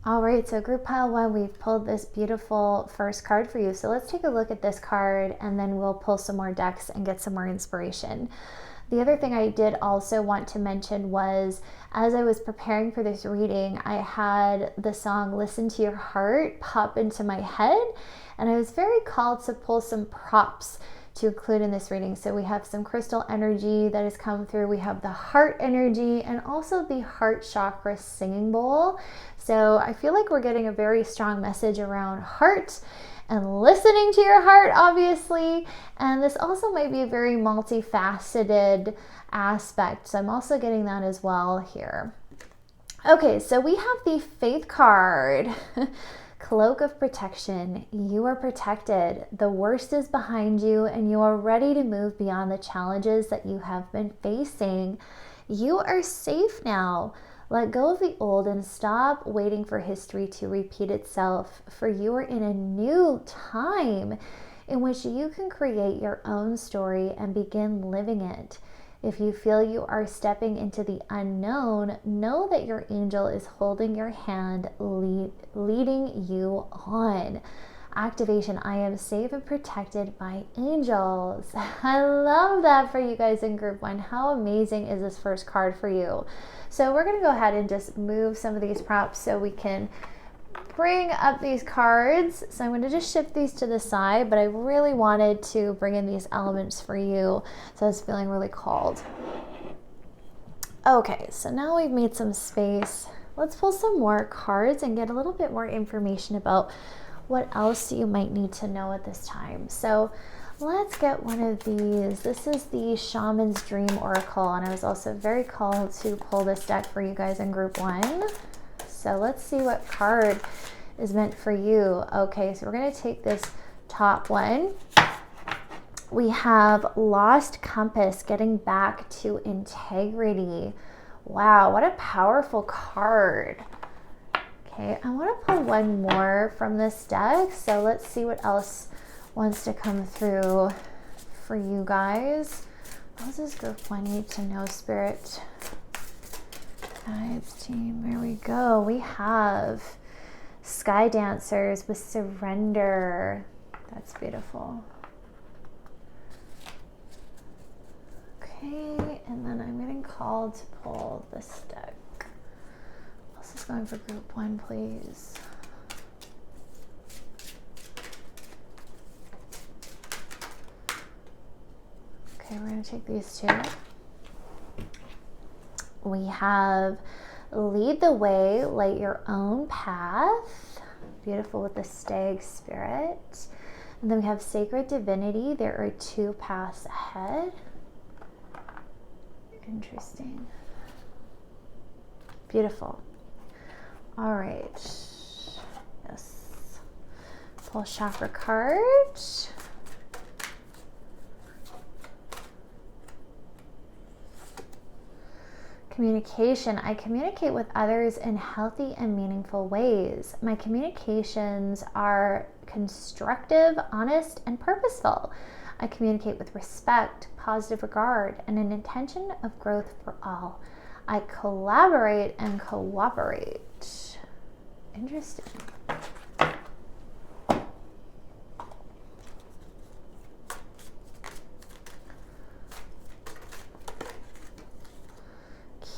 All right, so group pile one, we've pulled this beautiful first card for you. So let's take a look at this card and then we'll pull some more decks and get some more inspiration. The other thing I did also want to mention was, as I was preparing for this reading, I had the song Listen to Your Heart pop into my head, and I was very called to pull some props to include in this reading. So we have some crystal energy that has come through. We have the heart energy and also the heart chakra singing bowl. So I feel like we're getting a very strong message around heart and listening to your heart, obviously. And this also might be a very multifaceted aspect. So I'm also getting that as well here. Okay, so we have the Faith card. Cloak of protection. You are protected. The worst is behind you and you are ready to move beyond the challenges that you have been facing. You are safe now. Let go of the old and stop waiting for history to repeat itself, for you are in a new time in which you can create your own story and begin living it. If you feel you are stepping into the unknown, know that your angel is holding your hand, leading you on. Activation, I am safe and protected by angels. I love that for you guys in group one. How amazing is this first card for you? So we're going to go ahead and just move some of these props so we can bring up these cards. So I'm going to just shift these to the side, but I really wanted to bring in these elements for you. So I was feeling really called. Okay, so now we've made some space. Let's pull some more cards and get a little bit more information about what else you might need to know at this time. So let's get one of these. This is the Shaman's Dream Oracle, and I was also very called to pull this deck for you guys in group one. So let's see what card is meant for you. Okay, so we're going to take this top one. We have Lost Compass, getting back to integrity. Wow, what a powerful card. Okay, I want to pull one more from this deck. So let's see what else wants to come through for you guys. What does group one need to know, Spirit? Guides, team, there we go. We have Sky Dancers with Surrender. That's beautiful. Okay, and then I'm getting called to pull this deck. What else is going for group one, please? Okay, we're going to take these two. We have Lead the Way, Light Your Own Path. Beautiful with the Stag Spirit. And then we have Sacred Divinity. There are two paths ahead. Interesting. Beautiful. All right. Yes. Pull chakra card. Communication. I communicate with others in healthy and meaningful ways. My communications are constructive, honest, and purposeful. I communicate with respect, positive regard, and an intention of growth for all. I collaborate and cooperate. Interesting.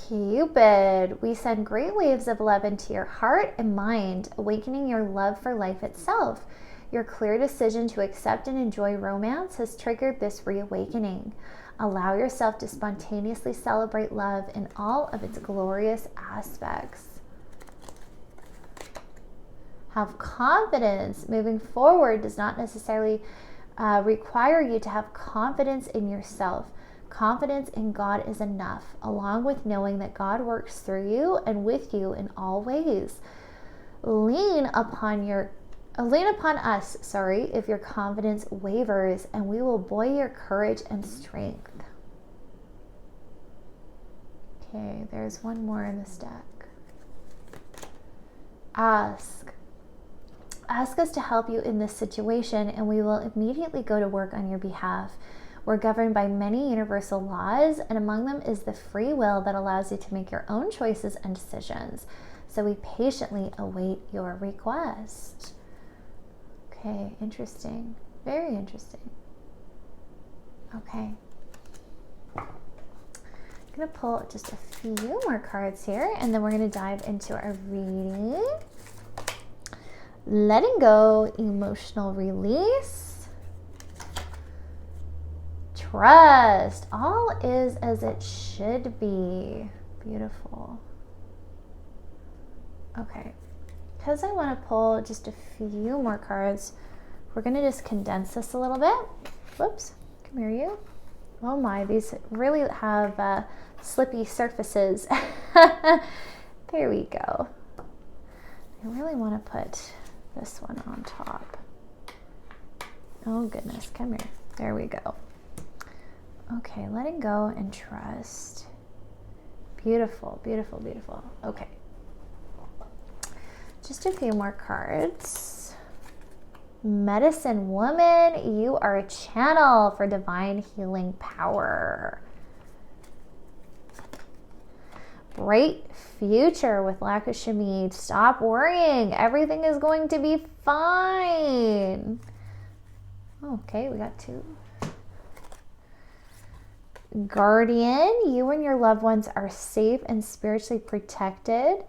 Cupid, we send great waves of love into your heart and mind, awakening your love for life itself. Your clear decision to accept and enjoy romance has triggered this reawakening. Allow yourself to spontaneously celebrate love in all of its glorious aspects. Have confidence. Moving forward does not necessarily require you to have confidence in yourself. Confidence in God is enough, along with knowing that God works through you and with you in all ways. Lean upon us, if your confidence wavers, and we will buoy your courage and strength. Okay, there's one more in this deck. Ask us to help you in this situation, and we will immediately go to work on your behalf. We're governed by many universal laws, and among them is the free will that allows you to make your own choices and decisions. so we patiently await your request. Okay, interesting. Very interesting. Okay. I'm going to pull just a few more cards here, and then we're going to dive into our reading. Letting go, emotional release. Trust. All is as it should be. Beautiful. Okay. Because I want to pull just a few more cards, we're going to just condense this a little bit. Whoops. Come here, you. Oh my, these really have slippy surfaces. There we go. I really want to put this one on top. Oh goodness, come here. There we go. Okay, letting go and trust. Beautiful, beautiful, beautiful. Okay. Just a few more cards. Medicine woman, you are a channel for divine healing power. Bright future with Lakshmi. Stop worrying. Everything is going to be fine. Okay, we got two. Guardian, you and your loved ones are safe and spiritually protected.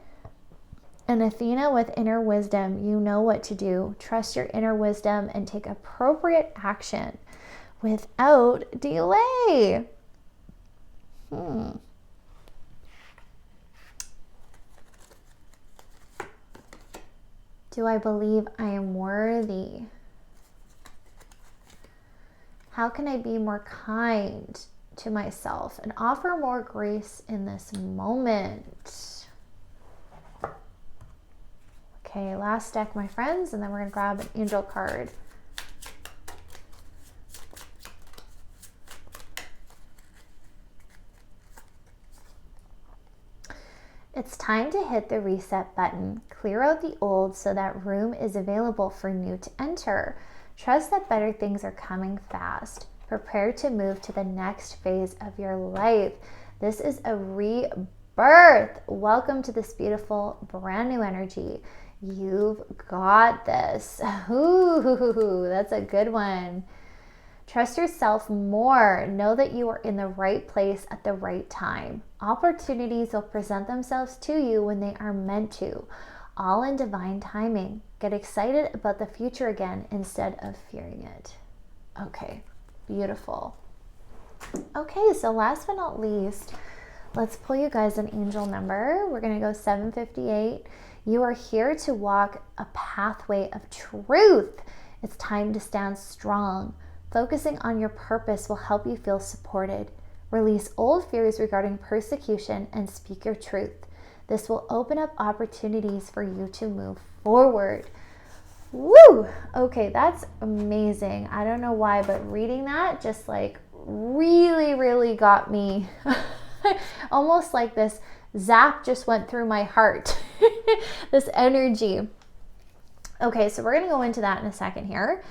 And Athena with inner wisdom, you know what to do. Trust your inner wisdom and take appropriate action without delay. Do I believe I am worthy? How can I be more kind to myself and offer more grace in this moment? Okay, last deck, my friends, and then we're going to grab an angel card. It's time to hit the reset button. Clear out the old so that room is available for new to enter. Trust that better things are coming fast. Prepare to move to the next phase of your life. This is a rebirth. Welcome to this beautiful brand new energy. You've got this. Ooh, that's a good one. Trust yourself more. Know that you are in the right place at the right time. Opportunities will present themselves to you when they are meant to, all in divine timing. Get excited about the future again instead of fearing it. Okay, beautiful. Okay, so last but not least, let's pull you guys an angel number. We're going to go 758. You are here to walk a pathway of truth. It's time to stand strong. Focusing on your purpose will help you feel supported. Release old fears regarding persecution and speak your truth. This will open up opportunities for you to move forward. Woo! Okay, that's amazing. I don't know why, but reading that just like really got me almost like this zap just went through my heart. This energy. Okay, so we're going to go into that in a second here.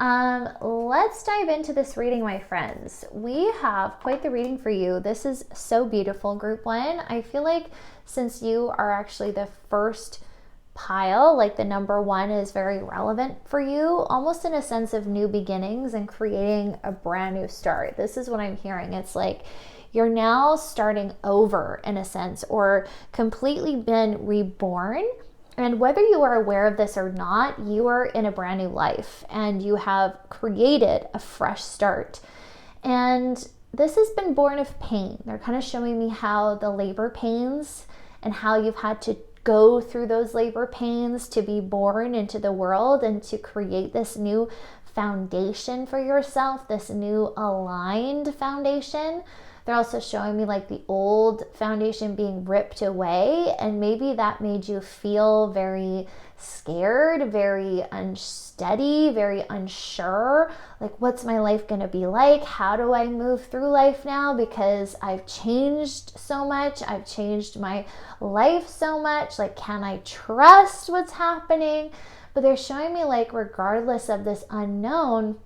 Let's dive into this reading, my friends. We have quite the reading for you. This is so beautiful, group one. I feel like since you are actually the first pile, like the number one is very relevant for you, almost in a sense of new beginnings and creating a brand new start. This is what I'm hearing. It's like you're now starting over in a sense, or completely been reborn. And whether you are aware of this or not, you are in a brand new life and you have created a fresh start. And this has been born of pain. They're kind of showing me how the labor pains and how you've had to go through those labor pains to be born into the world and to create this new foundation for yourself, this new aligned foundation. They're also showing me like the old foundation being ripped away, and maybe that made you feel very scared, very unsteady, very unsure. Like, what's my life going to be like? How do I move through life now? Because I've changed so much. I've changed my life so much. Like, can I trust what's happening? But they're showing me like, regardless of this unknown,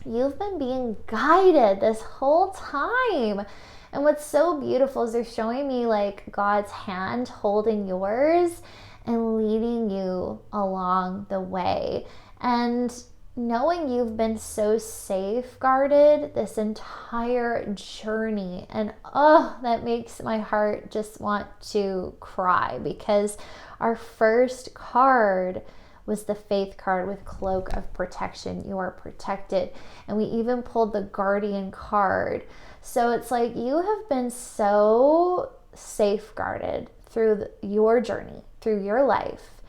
you've been being guided this whole time. And what's so beautiful is they're showing me like God's hand holding yours and leading you along the way. And knowing you've been so safeguarded this entire journey. And oh, that makes my heart just want to cry, because our first card was the faith card with cloak of protection. You are protected. And we even pulled the guardian card. So it's like you have been so safeguarded through your journey, through your life.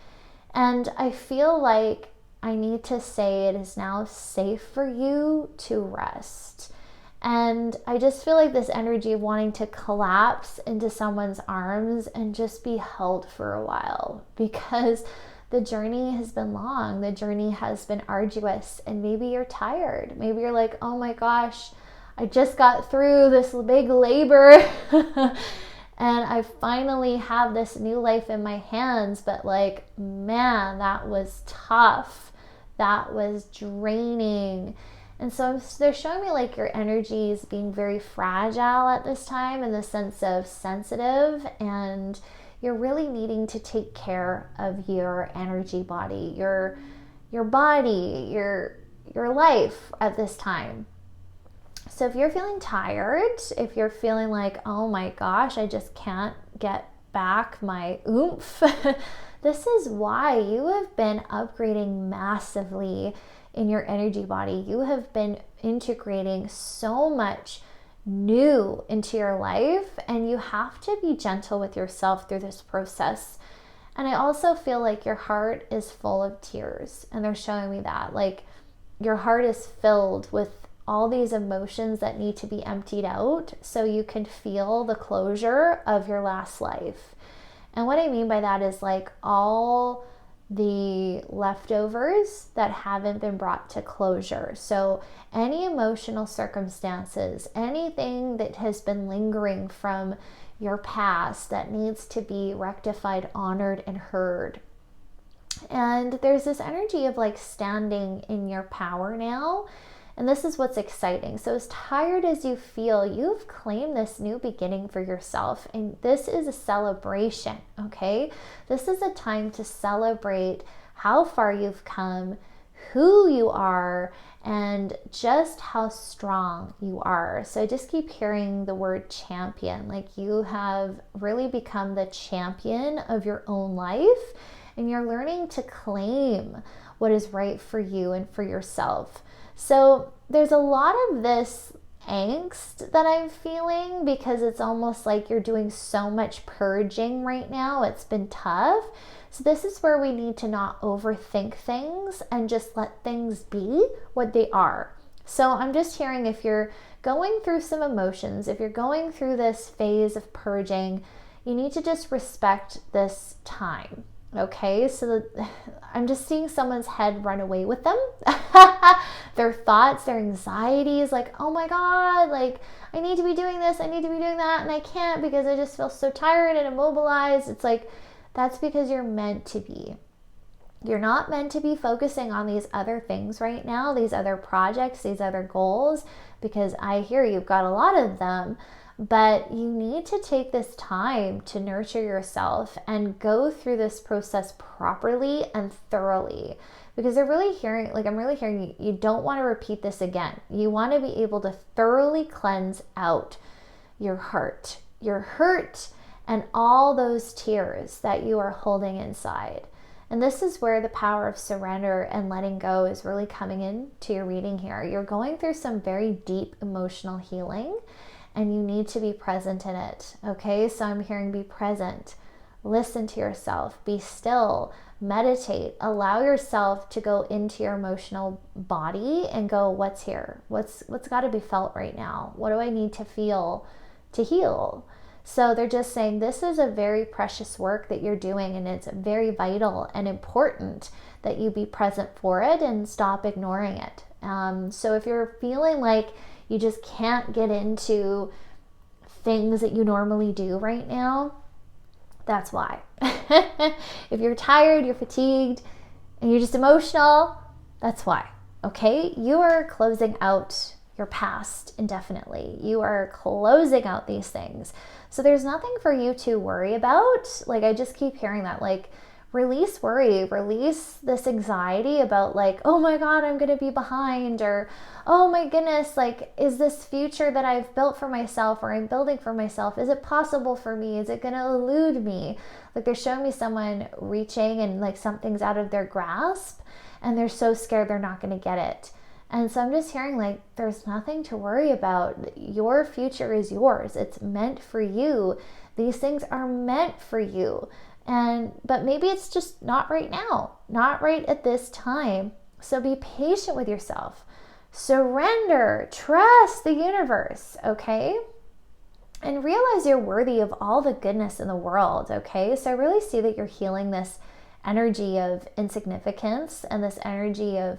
And I feel like I need to say it is now safe for you to rest. And I just feel like this energy of wanting to collapse into someone's arms and just be held for a while, because the journey has been long. The journey has been arduous, and maybe you're tired. Maybe you're like, oh my gosh, I just got through this big labor and I finally have this new life in my hands. But like, man, that was tough. That was draining. And so they're showing me like your energy is being very fragile at this time, in the sense of sensitive, and you're really needing to take care of your energy body, your body, your life at this time. So if you're feeling tired, if you're feeling like, oh my gosh, I just can't get back my oomph, this is why you have been upgrading massively in your energy body. You have been integrating so much new into your life, and you have to be gentle with yourself through this process. And I also feel like your heart is full of tears, and they're showing me that like your heart is filled with all these emotions that need to be emptied out so you can feel the closure of your last life. And what I mean by that is like all the leftovers that haven't been brought to closure. So any emotional circumstances, anything that has been lingering from your past that needs to be rectified, honored, and heard. And there's this energy of like standing in your power now. And this is what's exciting. So as tired as you feel, you've claimed this new beginning for yourself. And this is a celebration, okay? This is a time to celebrate how far you've come, who you are, and just how strong you are. So I just keep hearing the word champion. Like you have really become the champion of your own life, and you're learning to claim what is right for you and for yourself. So there's a lot of this angst that I'm feeling, because it's almost like you're doing so much purging right now. It's been tough. So this is where we need to not overthink things and just let things be what they are. So I'm just hearing, if you're going through some emotions, if you're going through this phase of purging, you need to just respect this time. Okay, so I'm just seeing someone's head run away with them. Their thoughts, their anxieties, like, oh my God, like I need to be doing this, I need to be doing that, and I can't because I just feel so tired and immobilized. It's like, that's because you're meant to be. You're not meant to be focusing on these other things right now, these other projects, these other goals, because I hear you've got a lot of them. But you need to take this time to nurture yourself and go through this process properly and thoroughly, because I'm really hearing you don't want to repeat this again. You want to be able to thoroughly cleanse out your heart, your hurt, and all those tears that you are holding inside. And this is where the power of surrender and letting go is really coming into your reading here. You're going through some very deep emotional healing, and you need to be present in it. Okay, so I'm hearing be present, listen to yourself, be still, meditate, allow yourself to go into your emotional body and go, what's here? What's got to be felt right now? What do I need to feel to heal? So they're just saying this is a very precious work that you're doing, and it's very vital and important that you be present for it and stop ignoring it. So if you're feeling like you just can't get into things that you normally do right now, that's why. If you're tired, you're fatigued, and you're just emotional, that's why. Okay? You are closing out your past indefinitely. You are closing out these things. So there's nothing for you to worry about. Like, I just keep hearing that, like, release worry, release this anxiety about like, oh my God, I'm going to be behind, or, oh my goodness, like, is this future that I've built for myself or I'm building for myself, is it possible for me? Is it going to elude me? Like, they're showing me someone reaching and like something's out of their grasp and they're so scared they're not going to get it. And so I'm just hearing like, there's nothing to worry about. Your future is yours. It's meant for you. These things are meant for you. But maybe it's just not right now, not right at this time. So be patient with yourself. Surrender, trust the universe, okay? And realize you're worthy of all the goodness in the world, okay? So I really see that you're healing this energy of insignificance and this energy of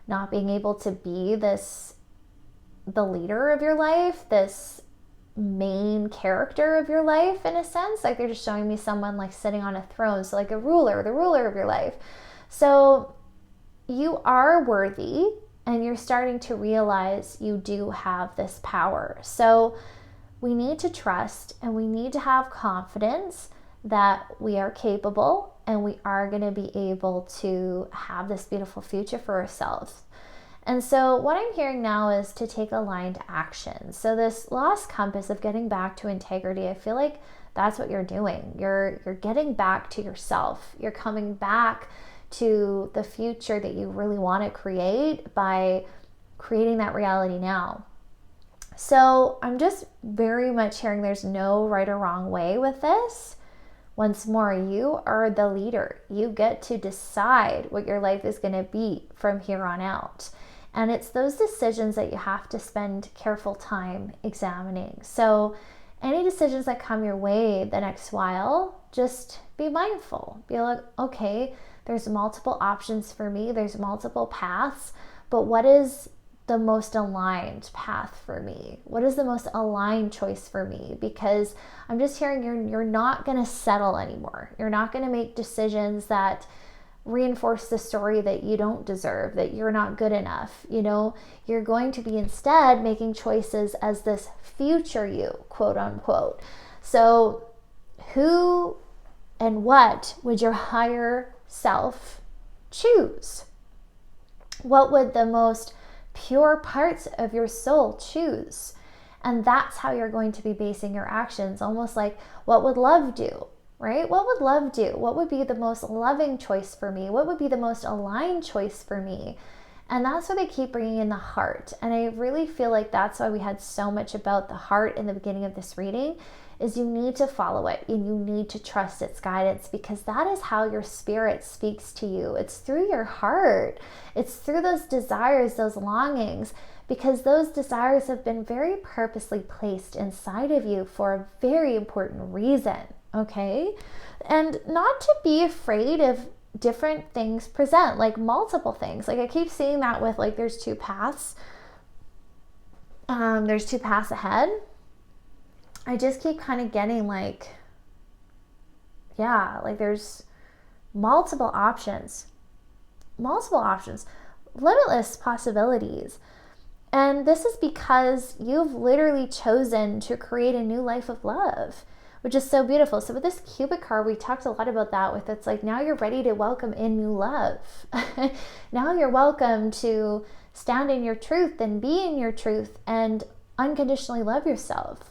not being able to be the leader of your life, this main character of your life in a sense. Like, they're just showing me someone like sitting on a throne, so like the ruler of your life. So you are worthy, and you're starting to realize you do have this power. So we need to trust and we need to have confidence that we are capable and we are going to be able to have this beautiful future for ourselves. And so what I'm hearing now is to take aligned action. So this lost compass of getting back to integrity, I feel like that's what you're doing. You're getting back to yourself. You're coming back to the future that you really want to create by creating that reality now. So I'm just very much hearing there's no right or wrong way with this. Once more, you are the leader. You get to decide what your life is going to be from here on out. And it's those decisions that you have to spend careful time examining. So any decisions that come your way the next while, just be mindful. Be like, okay, there's multiple options for me. There's multiple paths, but what is the most aligned path for me? What is the most aligned choice for me? Because I'm just hearing you're not going to settle anymore. You're not going to make decisions that reinforce the story that you don't deserve, that you're not good enough. You know, you're going to be instead making choices as this future you, quote unquote. So who and what would your higher self choose? What would the most pure parts of your soul choose? And that's how you're going to be basing your actions. Almost like, what would love do? Right? What would love do? What would be the most loving choice for me? What would be the most aligned choice for me? And that's where they keep bringing in the heart. And I really feel like that's why we had so much about the heart in the beginning of this reading, is you need to follow it and you need to trust its guidance, because that is how your spirit speaks to you. It's through your heart. It's through those desires, those longings, because those desires have been very purposely placed inside of you for a very important reason. Okay? And not to be afraid of different things present, like multiple things. Like, I keep seeing that with like, there's two paths. There's two paths ahead. I just keep kind of getting like, yeah, like there's multiple options, limitless possibilities. And this is because you've literally chosen to create a new life of love, which is so beautiful. So with this Cupid card, we talked a lot about that with, it's like, now you're ready to welcome in new love. Now you're welcome to stand in your truth and be in your truth and unconditionally love yourself.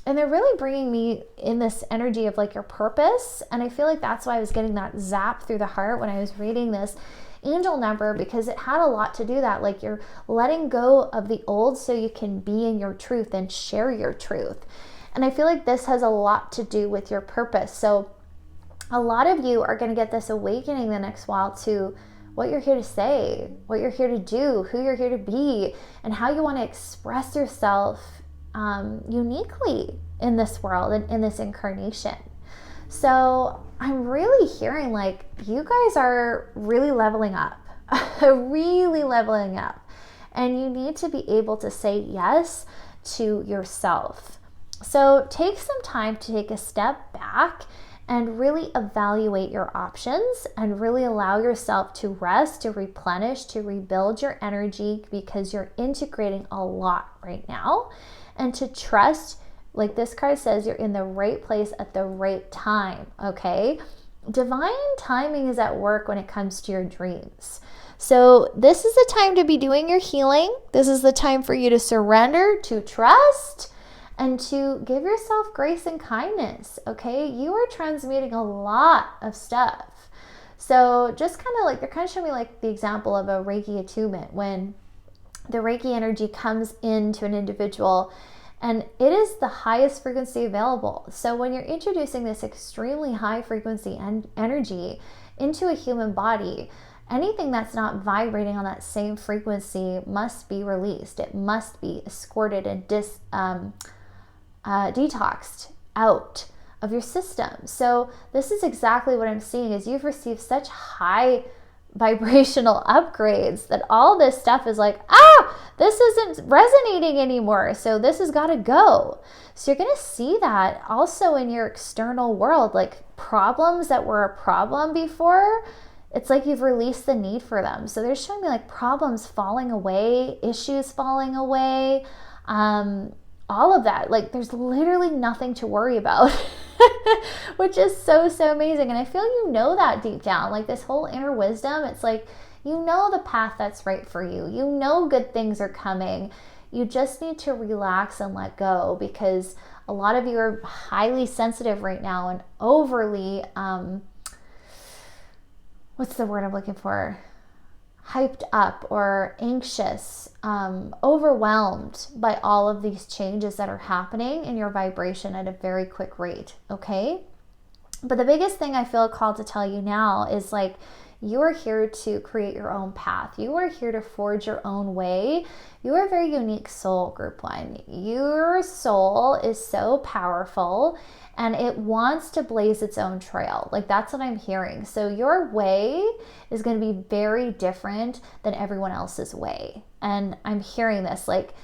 And they're really bringing me in this energy of like your purpose. And I feel like that's why I was getting that zap through the heart when I was reading this angel number, because it had a lot to do that. Like, you're letting go of the old so you can be in your truth and share your truth. And I feel like this has a lot to do with your purpose. So a lot of you are going to get this awakening the next while to what you're here to say, what you're here to do, who you're here to be, and how you want to express yourself uniquely in this world and in this incarnation. So I'm really hearing like you guys are really leveling up, really leveling up. And you need to be able to say yes to yourself. So take some time to take a step back and really evaluate your options and really allow yourself to rest, to replenish, to rebuild your energy, because you're integrating a lot right now. And to trust, like this card says, you're in the right place at the right time, okay? Divine timing is at work when it comes to your dreams. So this is the time to be doing your healing. This is the time for you to surrender, to trust, and to give yourself grace and kindness, okay? You are transmuting a lot of stuff. So just kind of like, they're kind of showing me like the example of a Reiki attunement, when the Reiki energy comes into an individual and it is the highest frequency available. So when you're introducing this extremely high frequency energy into a human body, anything that's not vibrating on that same frequency must be released. It must be escorted and detoxed out of your system. So this is exactly what I'm seeing, is you've received such high vibrational upgrades that all this stuff is like, this isn't resonating anymore. So this has got to go. So you're going to see that also in your external world, like problems that were a problem before, it's like you've released the need for them. So they're showing me like problems falling away, issues falling away, all of that. Like there's literally nothing to worry about, which is so amazing. And I feel you know that deep down, like this whole inner wisdom, it's like, you know the path that's right for you. You know good things are coming. You just need to relax and let go, because a lot of you are highly sensitive right now and overly, what's the word I'm looking for? Hyped up or anxious, overwhelmed by all of these changes that are happening in your vibration at a very quick rate, okay? But the biggest thing I feel called to tell you now is like, you are here to create your own path. You are here to forge your own way. You are a very unique soul, Group 1. Your soul is so powerful and it wants to blaze its own trail. Like that's what I'm hearing. So your way is going to be very different than everyone else's way. And I'm hearing this like,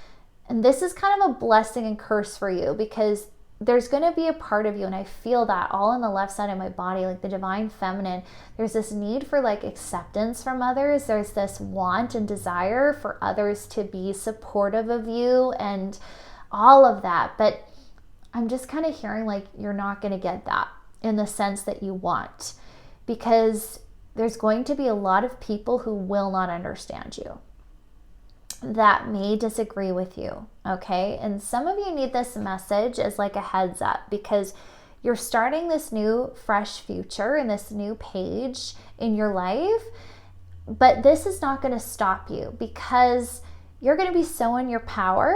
and this is kind of a blessing and curse for you, because there's going to be a part of you, and I feel that all on the left side of my body, like the divine feminine, there's this need for like acceptance from others. There's this want and desire for others to be supportive of you and all of that. But I'm just kind of hearing like you're not going to get that in the sense that you want, because there's going to be a lot of people who will not understand you, that may disagree with you, okay? And some of you need this message as like a heads up, because you're starting this new fresh future and this new page in your life, but this is not going to stop you, because you're going to be so in your power.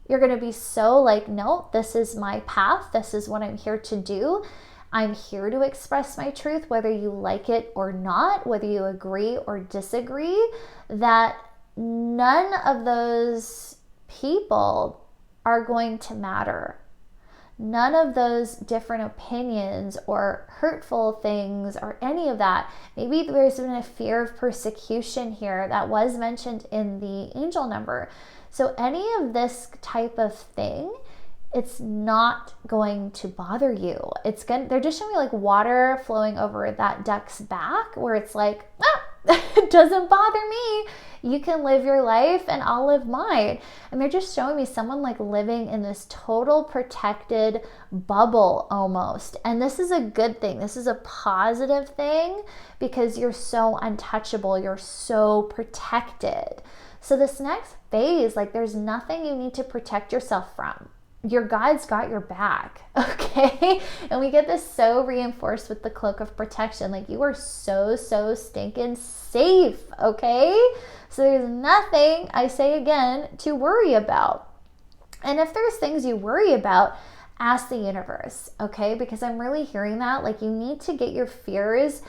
You're going to be so like, no, this is my path. This is what I'm here to do. I'm here to express my truth, whether you like it or not, whether you agree or disagree, that none of those people are going to matter. None of those different opinions or hurtful things or any of that. Maybe there's been a fear of persecution here that was mentioned in the angel number. So any of this type of thing, it's not going to bother you. They're just showing me like water flowing over that duck's back, where it's like, it doesn't bother me. You can live your life and I'll live mine. And they're just showing me someone like living in this total protected bubble almost. And this is a good thing. This is a positive thing, because you're so untouchable. You're so protected. So this next phase, like there's nothing you need to protect yourself from. Your guide's got your back, okay? And we get this so reinforced with the cloak of protection. Like you are so stinking safe, okay? So there's nothing, I say again, to worry about. And if there's things you worry about, ask the universe, okay? Because I'm really hearing that. Like you need to get your fears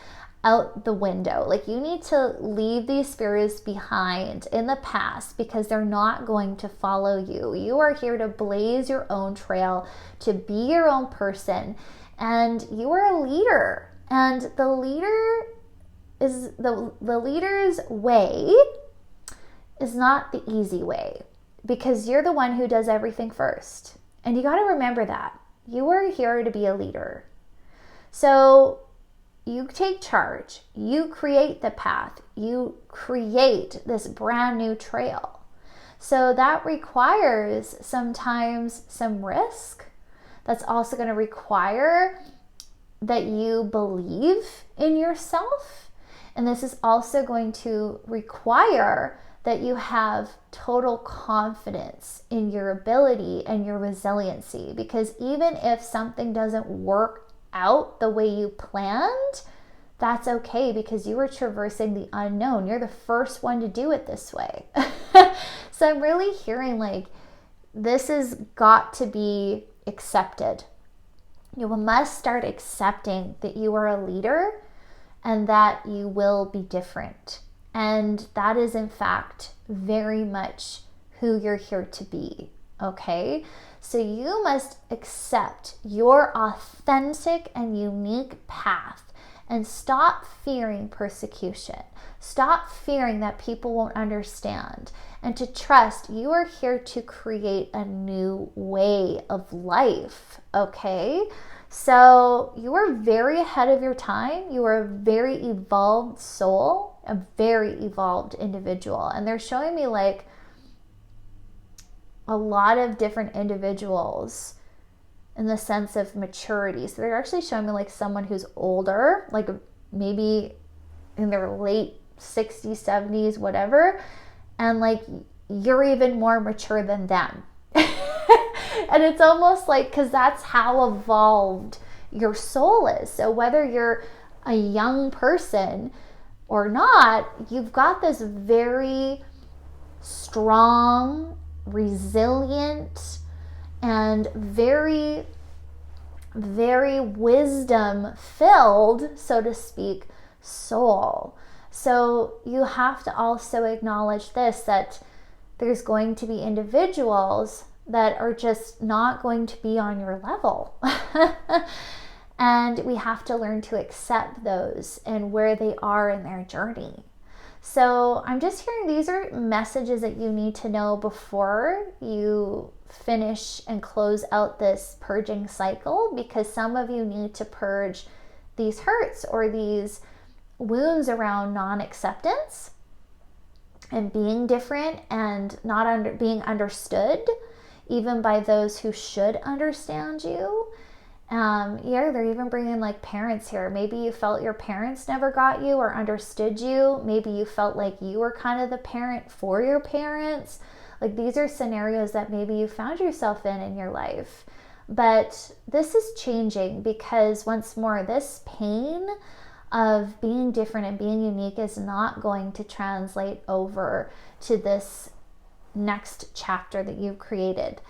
out the window. Like you need to leave these fears behind in the past, because they're not going to follow you. You are here to blaze your own trail, to be your own person, and you are a leader. And the leader's way is not the easy way, because you're the one who does everything first. And you got to remember that. You are here to be a leader. So you take charge, you create the path, you create this brand new trail. So that requires sometimes some risk. That's also going to require that you believe in yourself. And this is also going to require that you have total confidence in your ability and your resiliency. Because even if something doesn't work out the way you planned, that's okay, because you are traversing the unknown. You're the first one to do it this way. So I'm really hearing like this has got to be accepted. You must start accepting that you are a leader and that you will be different. And that is in fact very much who you're here to be. Okay? So you must accept your authentic and unique path and stop fearing persecution. Stop fearing that people won't understand, and to trust you are here to create a new way of life. Okay? So you are very ahead of your time. You are a very evolved soul, a very evolved individual. And they're showing me like a lot of different individuals in the sense of maturity. So they're actually showing me like someone who's older, like maybe in their late 60s, 70s, whatever. And like you're even more mature than them. And it's almost like, because that's how evolved your soul is. So whether you're a young person or not, you've got this very strong, resilient, and very, very wisdom filled, so to speak, soul. So you have to also acknowledge this, that there's going to be individuals that are just not going to be on your level. And we have to learn to accept those and where they are in their journey. So I'm just hearing these are messages that you need to know before you finish and close out this purging cycle, because some of you need to purge these hurts or these wounds around non-acceptance and being different and not being understood even by those who should understand you. Yeah, they're even bringing like parents here. Maybe you felt your parents never got you or understood you. Maybe you felt like you were kind of the parent for your parents. Like these are scenarios that maybe you found yourself in your life. But this is changing, because once more, this pain of being different and being unique is not going to translate over to this next chapter that you've created,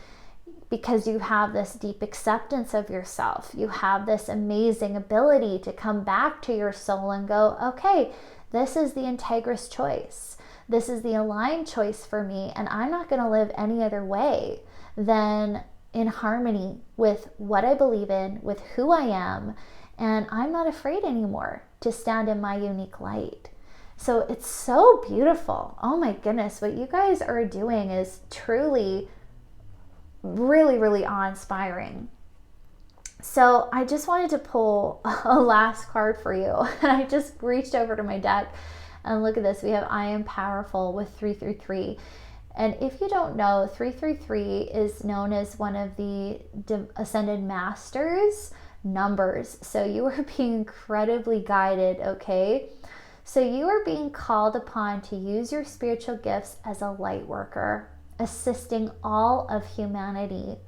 because you have this deep acceptance of yourself. You have this amazing ability to come back to your soul and go, okay, this is the integrous choice. This is the aligned choice for me, and I'm not going to live any other way than in harmony with what I believe in, with who I am, and I'm not afraid anymore to stand in my unique light. So it's so beautiful. Oh my goodness, what you guys are doing is truly really, really awe-inspiring. So I just wanted to pull a last card for you. And I just reached over to my deck and look at this. We have I am powerful with 333. And if you don't know, 333 is known as one of the Ascended Masters numbers. So you are being incredibly guided, okay? So you are being called upon to use your spiritual gifts as a light worker, assisting all of humanity.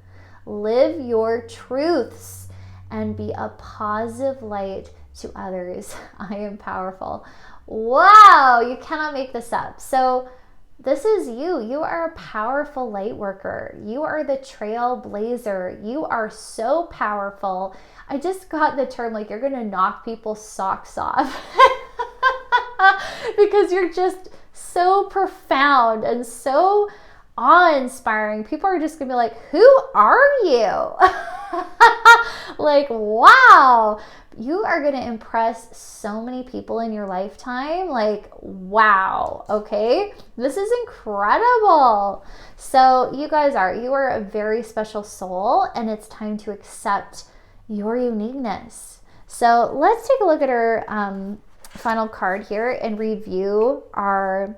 Live your truths and be a positive light to others. I am powerful. Wow, you cannot make this up. So this is you. You are a powerful light worker. You are the trailblazer. You are so powerful. I just got the term like you're going to knock people's socks off. Because you're just so profound and so awe-inspiring. People are just gonna be like, who are you? Like, wow, you are gonna impress so many people in your lifetime. Like, wow, okay, this is incredible. So you are a very special soul, and it's time to accept your uniqueness. So let's take a look at our final card here and review our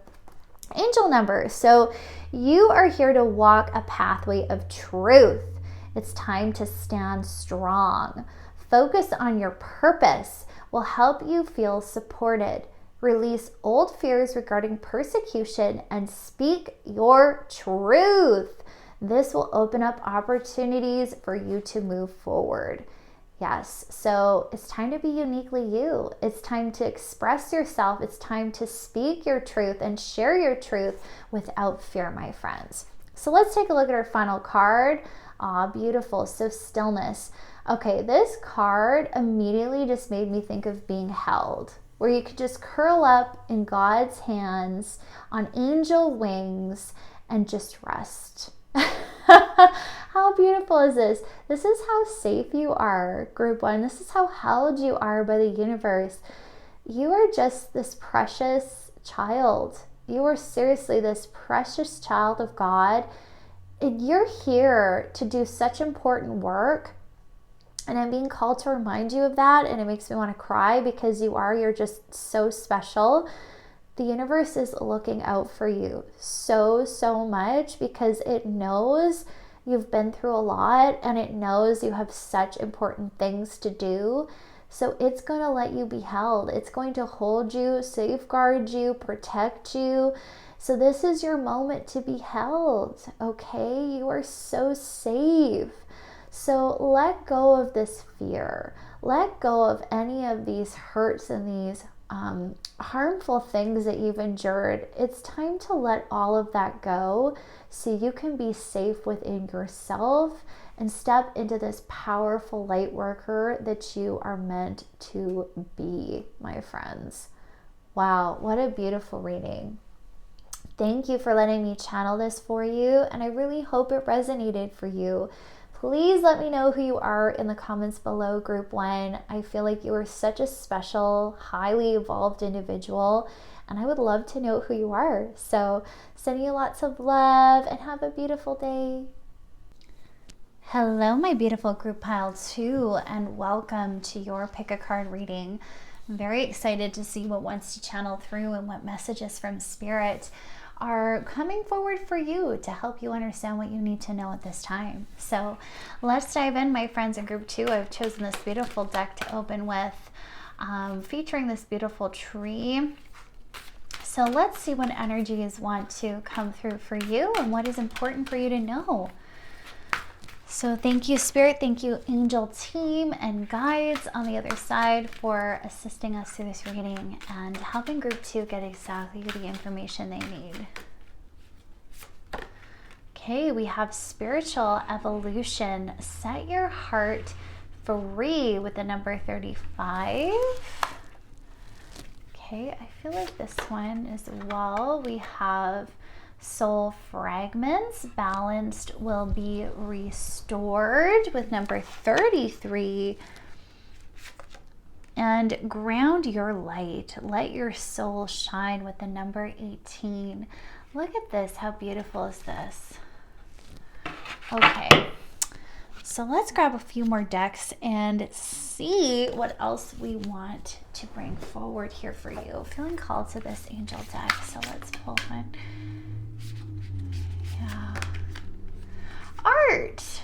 angel number. So you are here to walk a pathway of truth. It's time to stand strong. Focus on your purpose will help you feel supported. Release old fears regarding persecution and speak your truth. This will open up opportunities for you to move forward. Yes, so it's time to be uniquely you. It's time to express yourself. It's time to speak your truth and share your truth without fear, my friends. So let's take a look at our final card. Ah, beautiful. So stillness. Okay, this card immediately just made me think of being held, where you could just curl up in God's hands on angel wings and just rest. How beautiful is this? This is how safe you are, group one. This is how held you are by the universe. You are just this precious child. You are seriously this precious child of God. And you're here to do such important work. And I'm being called to remind you of that. And it makes me want to cry because you're just so special. The universe is looking out for you so much because it knows you've been through a lot and it knows you have such important things to do. So it's going to let you be held. It's going to hold you, safeguard you, protect you. So this is your moment to be held, okay? You are so safe. So let go of this fear. Let go of any of these hurts and these harmful things that you've endured. It's time to let all of that go so you can be safe within yourself and step into this powerful light worker that you are meant to be, my friends. Wow, what a beautiful reading. Thank you for letting me channel this for you, and I really hope it resonated for you. Please let me know who you are in the comments below, group one. I feel like you are such a special, highly evolved individual, and I would love to know who you are. So sending you lots of love and have a beautiful day. Hello, my beautiful group pile 2, and welcome to your pick a card reading. I'm very excited to see what wants to channel through and what messages from Spirit are coming forward for you to help you understand what you need to know at this time. So let's dive in, my friends. In group 2, I've chosen this beautiful deck to open with, featuring this beautiful tree. So let's see what energies want to come through for you and what is important for you to know. So thank you, Spirit. Thank you, angel team and guides on the other side, for assisting us through this reading and helping group 2 get exactly the information they need. Okay, we have spiritual evolution. Set your heart free with the number 35. Okay, I feel like this one as well. We have soul fragments. Balanced will be restored with number 33. And ground your light. Let your soul shine with the number 18. Look at this. How beautiful is this? Okay. So let's grab a few more decks and see what else we want to bring forward here for you. Feeling called to this angel deck. So let's pull one. Yeah. Art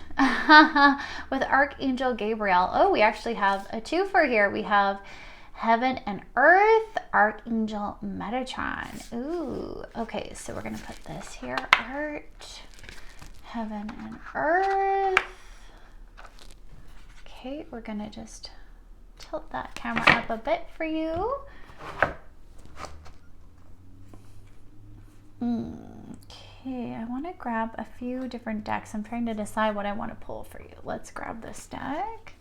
with Archangel Gabriel. Oh, we actually have a twofer here. We have Heaven and Earth, Archangel Metatron. Ooh, okay, so we're gonna put this here. Art, Heaven and Earth. Okay, we're gonna just tilt that camera up a bit for you. Okay, I want to grab a few different decks. I'm trying to decide what I want to pull for you. Let's grab this deck.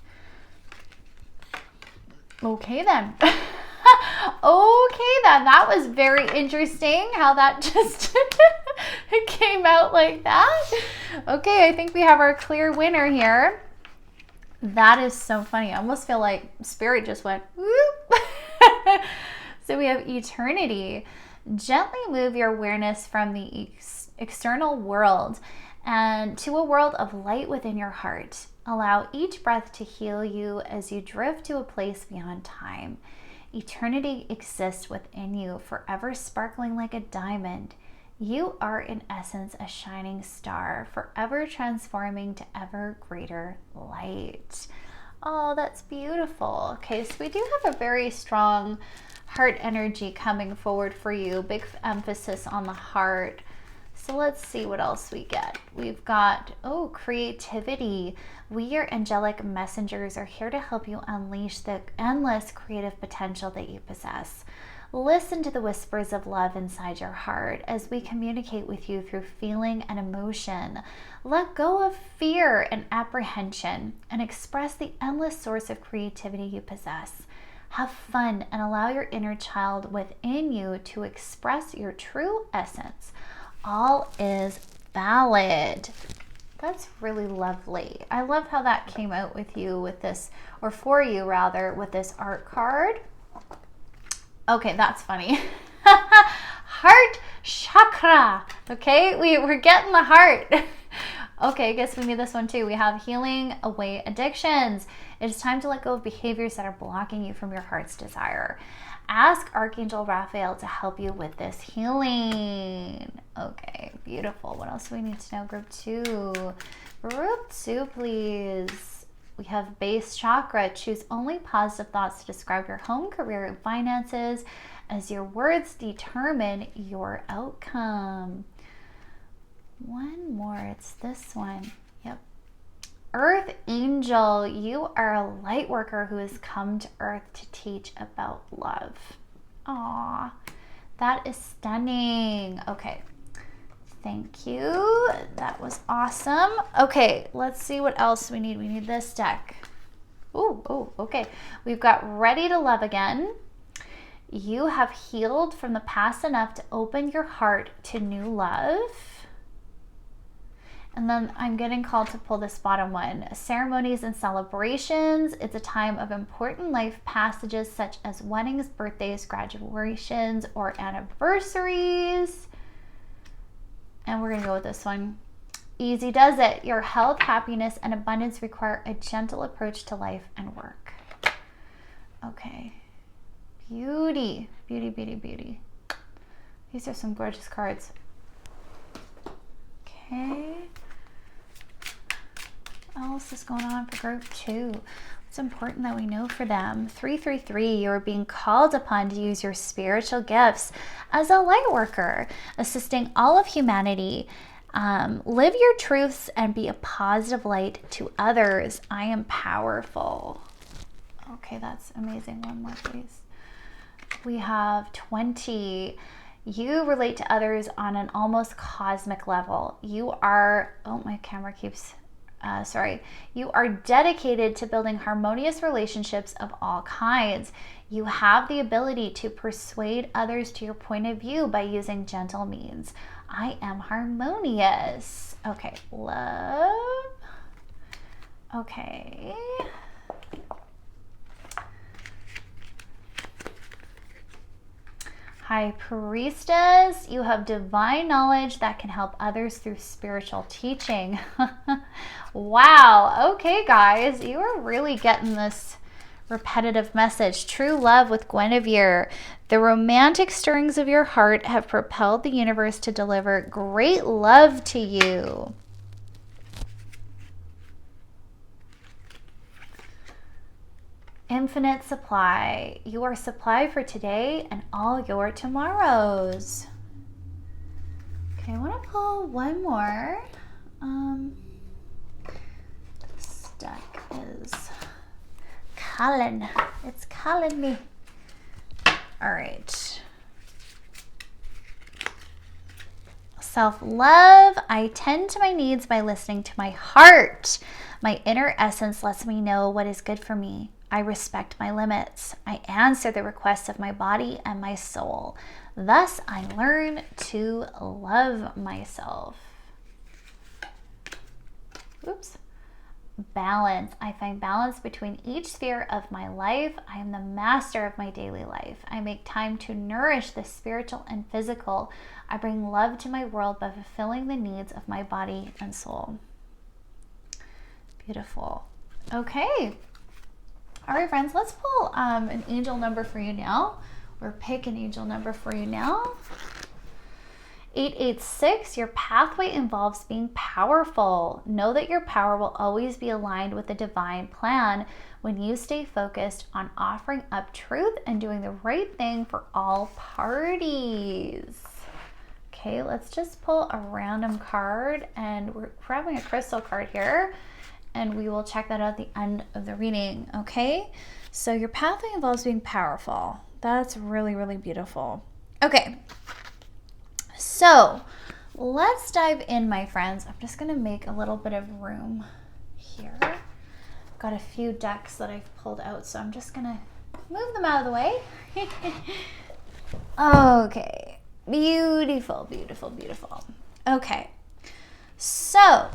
Okay then. Okay then, that was very interesting how that just it came out like that. Okay, I think we have our clear winner here. That is so funny. I almost feel like Spirit just went whoop. So we have Eternity. Gently move your awareness from the external world and to a world of light within your heart. Allow each breath to heal you as you drift to a place beyond time. Eternity exists within you, forever sparkling like a diamond. You are in essence a shining star, forever transforming to ever greater light. Oh, that's beautiful. Okay, so we do have a very strong heart energy coming forward for you. Big emphasis on the heart. So let's see what else we get. We've got, oh, creativity. We, your angelic messengers, are here to help you unleash the endless creative potential that you possess. Listen to the whispers of love inside your heart as we communicate with you through feeling and emotion. Let go of fear and apprehension and express the endless source of creativity you possess. Have fun and allow your inner child within you to express your true essence. All is valid. That's really lovely. I love how that came out with you with this, or for you rather, with this art card. Okay, that's funny. Heart chakra. Okay, we're getting the heart. Okay, I guess we need this one too. We have healing away addictions. It is time to let go of behaviors that are blocking you from your heart's desire. Ask Archangel Raphael to help you with this healing. Okay, beautiful. What else do we need to know? Group 2. Group 2, please. We have base chakra. Choose only positive thoughts to describe your home, career, and finances, as your words determine your outcome. One more. It's this one. Yep. Earth Angel, you are a light worker who has come to Earth to teach about love. Aw, that is stunning. Okay, thank you. That was awesome. Okay, let's see what else we need. We need this deck. Oh, okay. We've got Ready to Love Again. You have healed from the past enough to open your heart to new love. And then I'm getting called to pull this bottom one. Ceremonies and celebrations. It's a time of important life passages such as weddings, birthdays, graduations, or anniversaries. And we're gonna go with this one. Easy does it. Your health, happiness, and abundance require a gentle approach to life and work. Okay. Beauty, beauty, beauty, beauty. These are some gorgeous cards. Okay. What else is going on for group 2? What's important that we know for them? 333, you're being called upon to use your spiritual gifts as a light worker, assisting all of humanity. Live your truths and be a positive light to others. I am powerful. Okay, that's amazing. One more, please. We have 20. You relate to others on an almost cosmic level. You are, oh, my camera keeps, you are dedicated to building harmonious relationships of all kinds. You have the ability to persuade others to your point of view by using gentle means. I am harmonious. Okay, love. Okay. High Priestess, you have divine knowledge that can help others through spiritual teaching. Wow. Okay, guys, you are really getting this repetitive message. True love with Guinevere. The romantic stirrings of your heart have propelled the universe to deliver great love to you. Infinite supply. You are supplied for today and all your tomorrows. Okay, I want to pull one more. This deck is calling. It's calling me. All right. Self-love. I tend to my needs by listening to my heart. My inner essence lets me know what is good for me. I respect my limits. I answer the requests of my body and my soul. Thus, I learn to love myself. Oops. balance. I find balance between each sphere of my life. I am the master of my daily life. I make time to nourish the spiritual and physical. I bring love to my world by fulfilling the needs of my body and soul. Beautiful. Okay. All right, friends, let's pull an angel number for you now, or pick an angel number for you now. 886, your pathway involves being powerful. Know that your power will always be aligned with the divine plan when you stay focused on offering up truth and doing the right thing for all parties. Okay, let's just pull a random card, and we're grabbing a crystal card here, and we will check that out at the end of the reading, okay? So your pathway involves being powerful. That's really, really beautiful. Okay. So let's dive in, my friends. I'm just going to make a little bit of room here. I've got a few decks that I've pulled out, so I'm just going to move them out of the way. Okay. Beautiful, beautiful, beautiful. Okay. So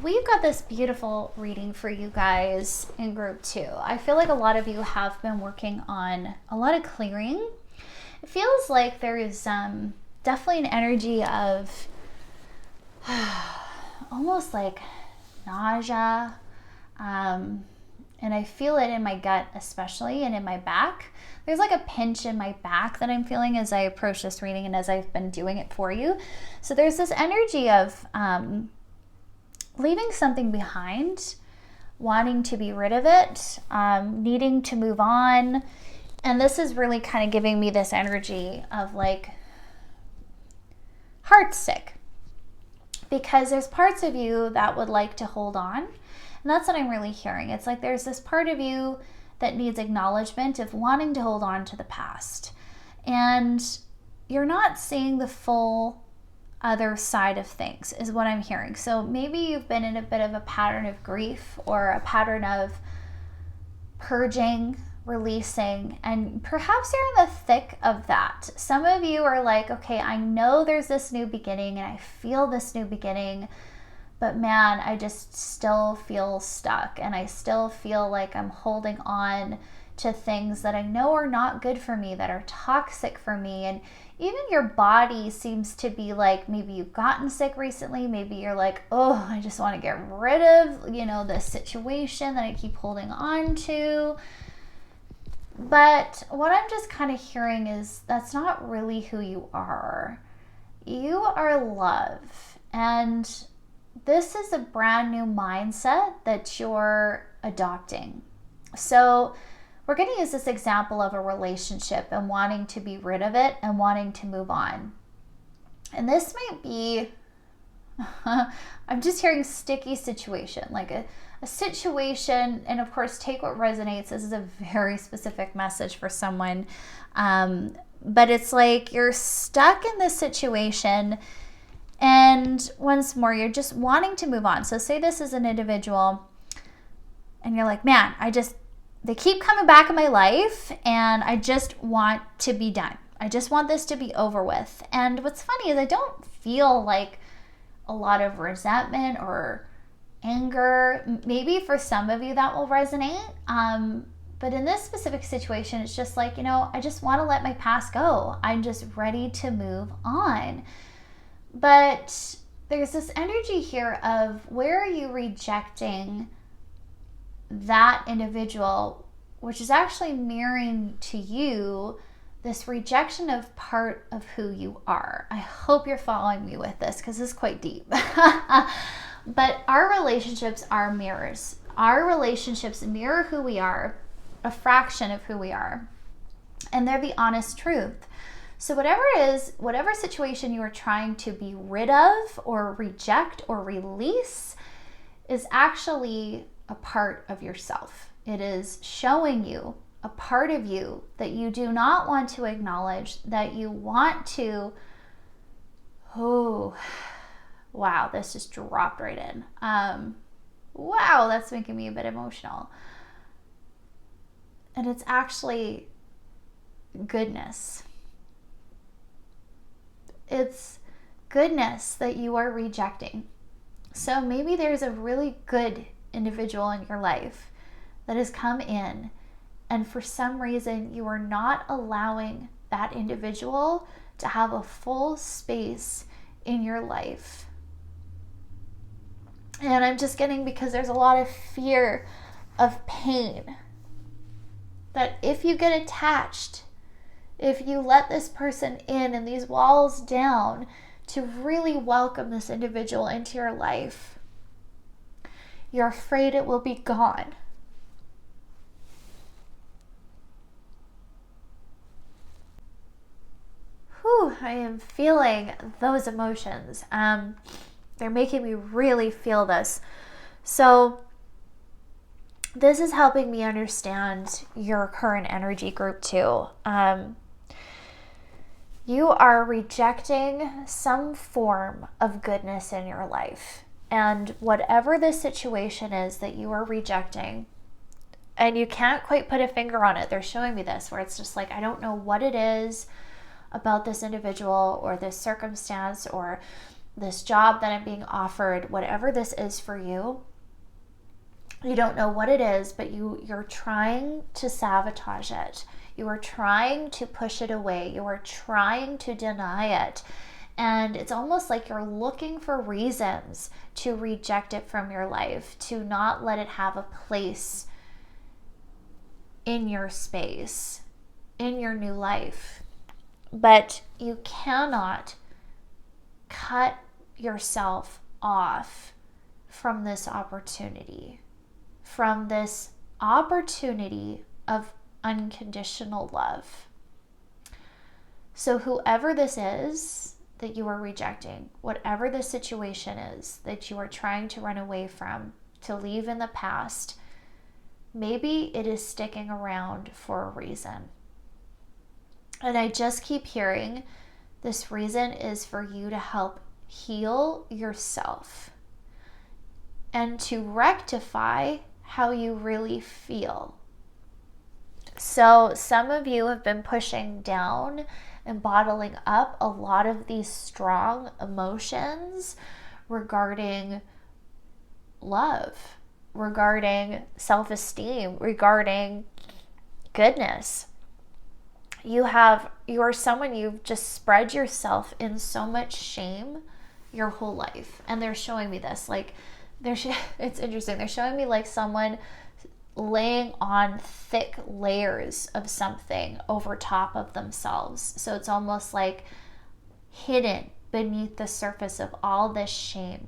we've got this beautiful reading for you guys in group 2. I feel like a lot of you have been working on a lot of clearing. It feels like there is definitely an energy of almost like nausea, and I feel it in my gut especially, and in my back. There's like a pinch in my back that I'm feeling as I approach this reading and as I've been doing it for you. So there's this energy of leaving something behind, wanting to be rid of it, needing to move on. And this is really kind of giving me this energy of like heartsick, because there's parts of you that would like to hold on. And that's what I'm really hearing. It's like there's this part of you that needs acknowledgement of wanting to hold on to the past. And you're not seeing the full other side of things is what I'm hearing. So maybe you've been in a bit of a pattern of grief or a pattern of purging, releasing, and perhaps you're in the thick of that. Some of you are like, okay, I know there's this new beginning and I feel this new beginning, but man, I just still feel stuck, and I still feel like I'm holding on to things that I know are not good for me, that are toxic for me. And even your body seems to be like, maybe you've gotten sick recently, maybe you're like, oh, I just want to get rid of, this situation that I keep holding on to. But what I'm just kind of hearing is that's not really who you are. You are love. And this is a brand new mindset that you're adopting. So we're going to use this example of a relationship and wanting to be rid of it and wanting to move on. And this might be, I'm just hearing sticky situation, like a situation, and of course, take what resonates. This is a very specific message for someone. But it's like you're stuck in this situation, and once more, you're just wanting to move on. So say this is an individual, and you're like, man, they keep coming back in my life, and I just want to be done. I just want this to be over with. And what's funny is I don't feel like a lot of resentment or anger. Maybe for some of you that will resonate. But in this specific situation, it's just like, I just want to let my past go. I'm just ready to move on. But there's this energy here of where are you rejecting that individual, which is actually mirroring to you this rejection of part of who you are. I hope you're following me with this, because this is quite deep. But our relationships are mirrors. Our relationships mirror who we are, a fraction of who we are. And they're the honest truth. So whatever it is, whatever situation you are trying to be rid of or reject or release is actually a part of yourself. It is showing you a part of you that you do not want to acknowledge, that you want to, wow, this just dropped right in. Wow, that's making me a bit emotional. And it's actually goodness. It's goodness that you are rejecting. So maybe there's a really good individual in your life that has come in, and for some reason you are not allowing that individual to have a full space in your life. And I'm just getting, because there's a lot of fear of pain, that if you get attached, if you let this person in and these walls down to really welcome this individual into your life, you're afraid it will be gone. I am feeling those emotions. They're making me really feel this. So this is helping me understand your current energy, group 2. You are rejecting some form of goodness in your life. And whatever the situation is that you are rejecting, and you can't quite put a finger on it. They're showing me this, where it's just like, I don't know what it is about this individual or this circumstance or this job that I'm being offered. Whatever this is for you, you don't know what it is, but you're trying to sabotage it. You are trying to push it away. You are trying to deny it. And it's almost like you're looking for reasons to reject it from your life, to not let it have a place in your space, in your new life. But you cannot cut yourself off from this opportunity, of unconditional love. So whoever this is that you are rejecting, whatever the situation is that you are trying to run away from, to leave in the past, maybe it is sticking around for a reason. And I just keep hearing this reason is for you to help heal yourself and to rectify how you really feel. So some of you have been pushing down and bottling up a lot of these strong emotions regarding love, regarding self-esteem, regarding goodness. You are someone, you've just spread yourself in so much shame your whole life. And they're showing me this, like, it's interesting. They're showing me like someone laying on thick layers of something over top of themselves. So it's almost like hidden beneath the surface of all this shame.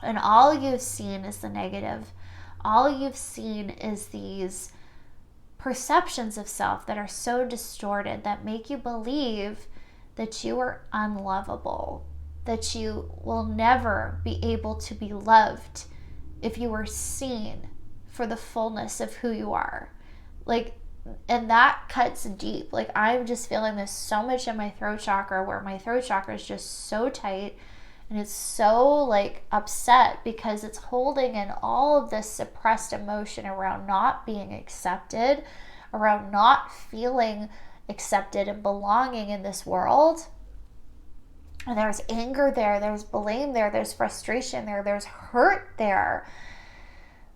And all you've seen is the negative. All you've seen is these perceptions of self that are so distorted that make you believe that you are unlovable, that you will never be able to be loved if you are seen for the fullness of who you are. Like, and that cuts deep. Like, I'm just feeling this so much in my throat chakra, where my throat chakra is just so tight and it's so like upset because it's holding in all of this suppressed emotion around not being accepted, around not feeling accepted and belonging in this world. And there's anger there, there's blame there, there's frustration there, there's hurt there.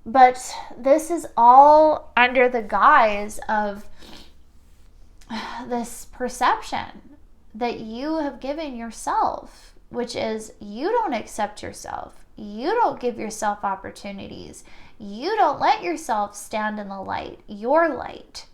But this is all under the guise of this perception that you have given yourself, which is you don't accept yourself. You don't give yourself opportunities. You don't let yourself stand in the light, your light.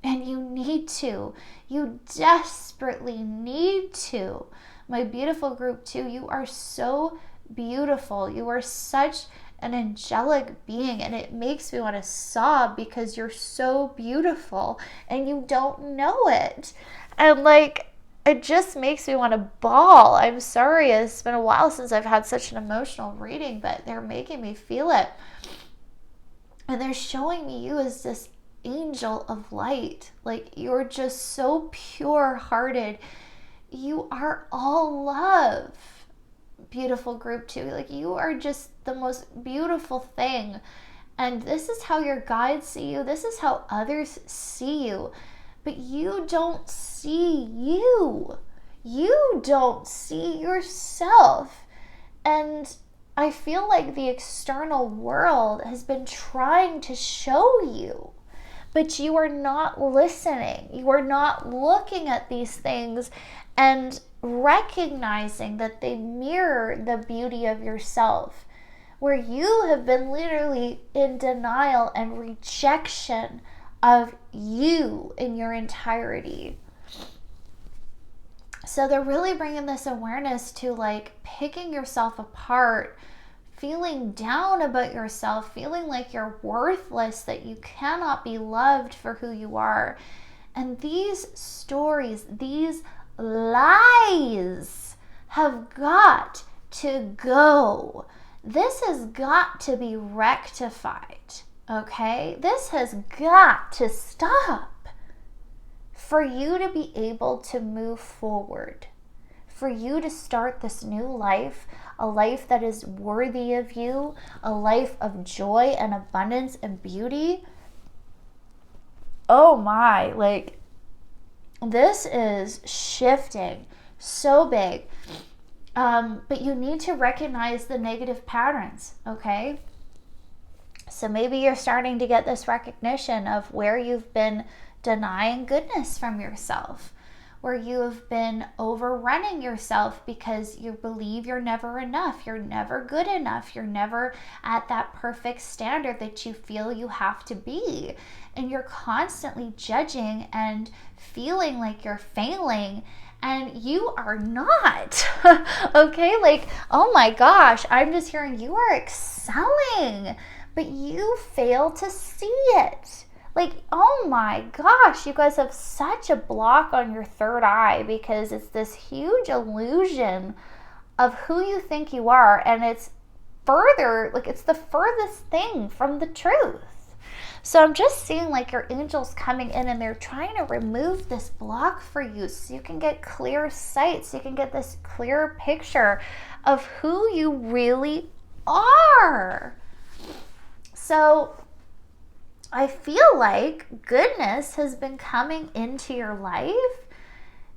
And you need to. You desperately need to. My beautiful group 2, you are so beautiful. You are such an angelic being, and it makes me want to sob because you're so beautiful and you don't know it. And like, it just makes me want to bawl. I'm sorry, it's been a while since I've had such an emotional reading, but they're making me feel it. And they're showing me you as this angel of light. Like, you're just so pure-hearted. You are all love, beautiful group 2. Like, you are just the most beautiful thing. And this is how your guides see you. This is how others see you. But you don't see you. You don't see yourself. And I feel like the external world has been trying to show you, but you are not listening. You are not looking at these things and recognizing that they mirror the beauty of yourself, where you have been literally in denial and rejection of you in your entirety. So they're really bringing this awareness to like picking yourself apart, feeling down about yourself, feeling like you're worthless, that you cannot be loved for who you are. And these stories, these lies have got to go. This has got to be rectified, okay? This has got to stop for you to be able to move forward, for you to start this new life, a life that is worthy of you, a life of joy and abundance and beauty. Oh my, like this is shifting so big. But you need to recognize the negative patterns, okay? So maybe you're starting to get this recognition of where you've been denying goodness from yourself, where you have been overrunning yourself because you believe you're never enough, you're never good enough, you're never at that perfect standard that you feel you have to be. And you're constantly judging and feeling like you're failing, and you are not. Okay, like, oh my gosh, I'm just hearing you are excelling, but you fail to see it. Like, oh my gosh, you guys have such a block on your third eye because it's this huge illusion of who you think you are, and it's further, like it's the furthest thing from the truth. So I'm just seeing like your angels coming in and they're trying to remove this block for you so you can get clear sight, so you can get this clear picture of who you really are. So I feel like goodness has been coming into your life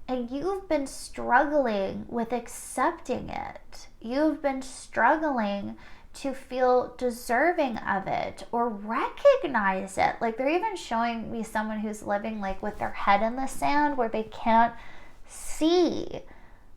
and you've been struggling with accepting it. You've been struggling to feel deserving of it or recognize it. Like they're even showing me someone who's living like with their head in the sand where they can't see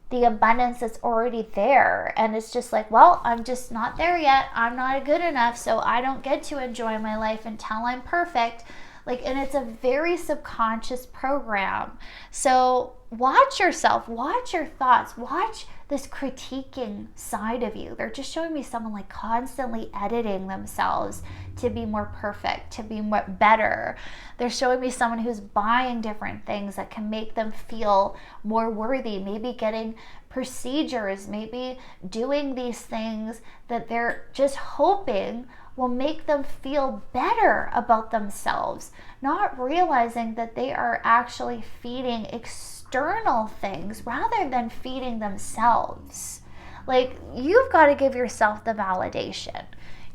the abundance that's already there. And it's just like, well, I'm just not there yet. I'm not good enough, so I don't get to enjoy my life until I'm perfect. Like, and it's a very subconscious program. So watch yourself, watch your thoughts, watch this critiquing side of you. They're just showing me someone like constantly editing themselves to be more perfect, to be more better. They're showing me someone who's buying different things that can make them feel more worthy, maybe getting procedures, maybe doing these things that they're just hoping will make them feel better about themselves, not realizing that they are actually feeding external things rather than feeding themselves. Like, you've got to give yourself the validation.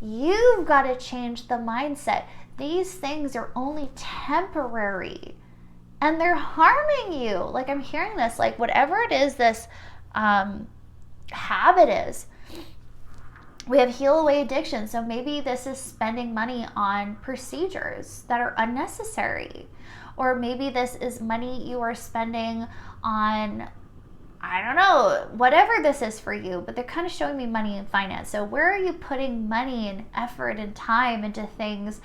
You've got to change the mindset. These things are only temporary and they're harming you. Like, I'm hearing this, like whatever it is this habit is. We have heal away addiction. So maybe this is spending money on procedures that are unnecessary. Or maybe this is money you are spending on, I don't know, whatever this is for you, but they're kind of showing me money and finance. So where are you putting money and effort and time into things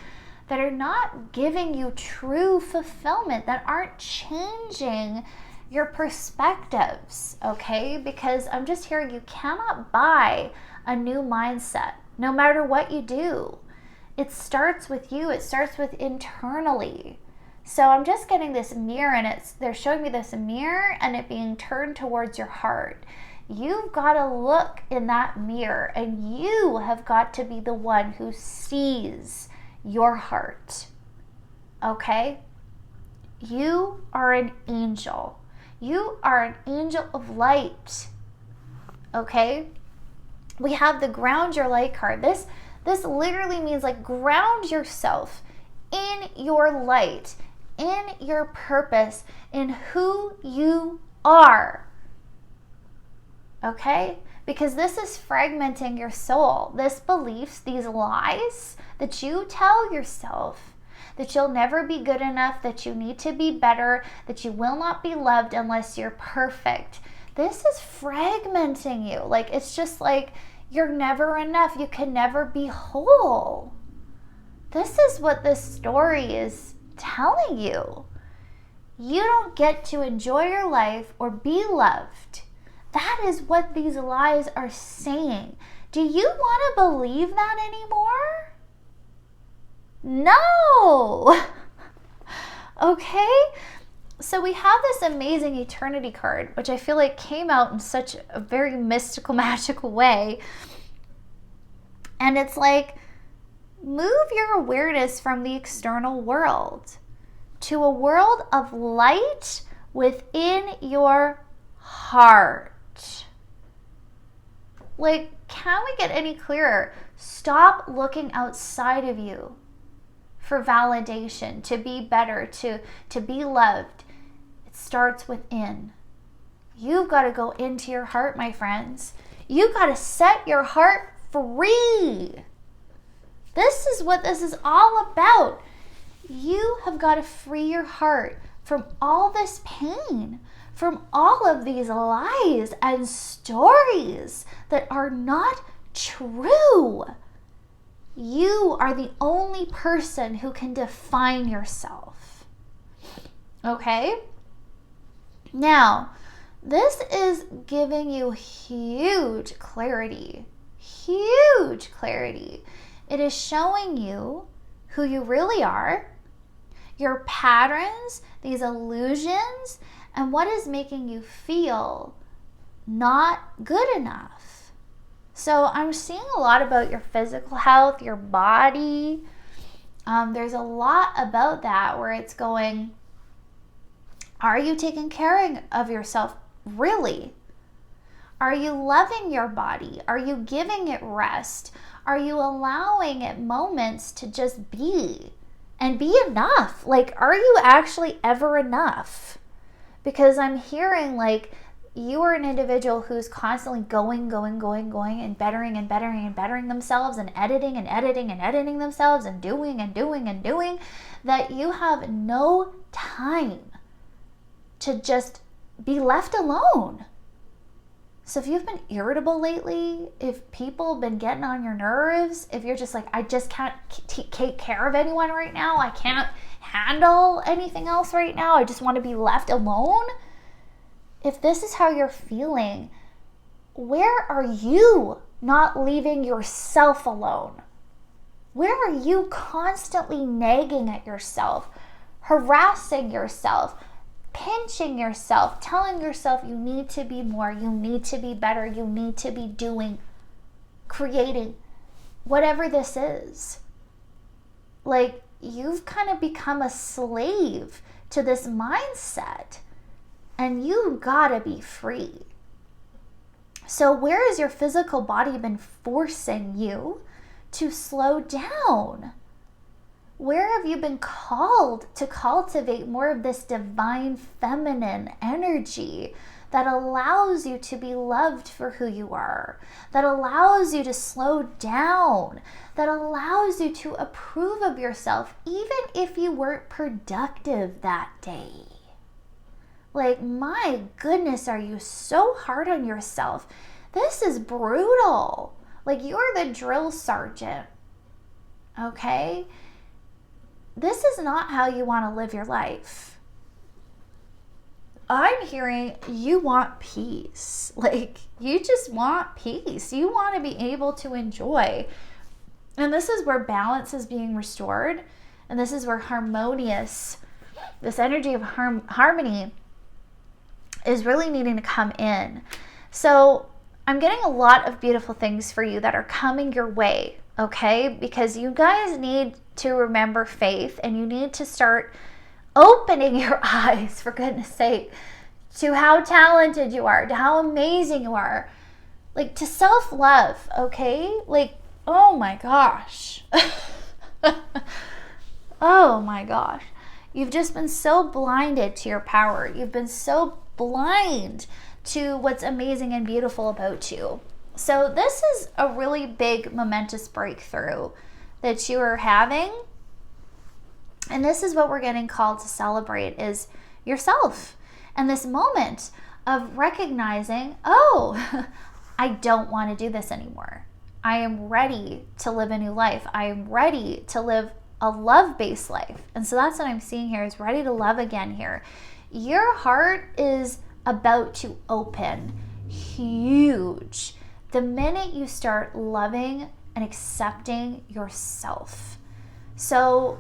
that are not giving you true fulfillment, that aren't changing your perspectives, okay? Because I'm just hearing you cannot buy a new mindset, no matter what you do. It starts with you. It starts with internally. So I'm just getting this mirror, and they're showing me this mirror and it being turned towards your heart. You've got to look in that mirror, and you have got to be the one who sees your heart. Okay? You are an angel. You are an angel of light. Okay? We have the ground your light card. This literally means like ground yourself in your light, in your purpose, in who you are. Okay? because this is fragmenting your soul. This beliefs, these lies that you tell yourself, that you'll never be good enough, that you need to be better, that you will not be loved unless you're perfect. This is fragmenting you. Like, it's just like you're never enough. You can never be whole. This is what this story is telling you. You don't get to enjoy your life or be loved. That is what these lies are saying. Do you want to believe that anymore? No. Okay? So we have this amazing eternity card, which I feel like came out in such a very mystical, magical way. And it's like, move your awareness from the external world to a world of light within your heart. Like, can we get any clearer? Stop looking outside of you for validation, to be better, to be loved. It starts within. You've got to go into your heart, my friends. You've got to set your heart free. This is what this is all about. You have got to free your heart from all this pain, from all of these lies and stories that are not true. You are the only person who can define yourself. Okay? Now, this is giving you huge clarity. Huge clarity. It is showing you who you really are, your patterns, these illusions, and what is making you feel not good enough. So I'm seeing a lot about your physical health, your body. There's a lot about that where it's going, are you taking care of yourself really? Are you loving your body? Are you giving it rest? Are you allowing it moments to just be and be enough? Like, are you actually ever enough? Because I'm hearing like you are an individual who's constantly going and bettering themselves and editing themselves and doing, that you have no time to just be left alone. So if you've been irritable lately, if people have been getting on your nerves, if you're just like, I just can't take care of anyone right now, I can't handle anything else right now, I just want to be left alone. If this is how you're feeling, where are you not leaving yourself alone? Where are you constantly nagging at yourself, harassing yourself, pinching yourself, telling yourself you need to be more, you need to be better, you need to be doing, creating, whatever this is? Like, you've kind of become a slave to this mindset, and you've got to be free. So where has your physical body been forcing you to slow down? Where have you been called to cultivate more of this divine feminine energy that allows you to be loved for who you are, that allows you to slow down, that allows you to approve of yourself even if you weren't productive that day? Like, my goodness, are you so hard on yourself? This is brutal. Like, you're the drill sergeant, okay? This is not how you want to live your life. I'm hearing you want peace. Like, you just want peace. You want to be able to enjoy. And this is where balance is being restored. And this is where this energy of harmony is really needing to come in. So I'm getting a lot of beautiful things for you that are coming your way, okay? Because you guys need to remember faith, and you need to start opening your eyes, for goodness sake, to how talented you are, to how amazing you are, like to self-love, okay? Like, oh my gosh. Oh my gosh. You've just been so blinded to your power. You've been so blind to what's amazing and beautiful about you. So this is a really big momentous breakthrough that you are having. And this is what we're getting called to celebrate, is yourself. And this moment of recognizing, oh, I don't want to do this anymore. I am ready to live a new life. I am ready to live a love-based life. And so that's what I'm seeing here, is ready to love again here. Your heart is about to open huge the minute you start loving and accepting yourself. So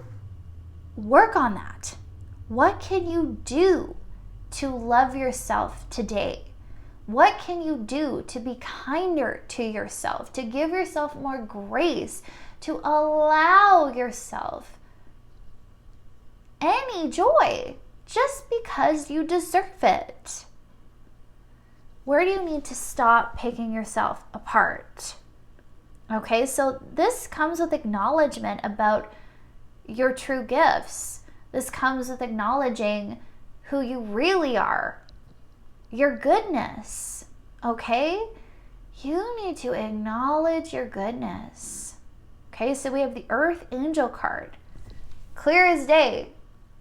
work on that. What can you do to love yourself today? What can you do to be kinder to yourself, to give yourself more grace, to allow yourself any joy just because you deserve it? Where do you need to stop picking yourself apart? Okay, so this comes with acknowledgement about your true gifts. This comes with acknowledging who you really are, your goodness, okay? You need to acknowledge your goodness. Okay, so we have the Earth Angel card. Clear as day.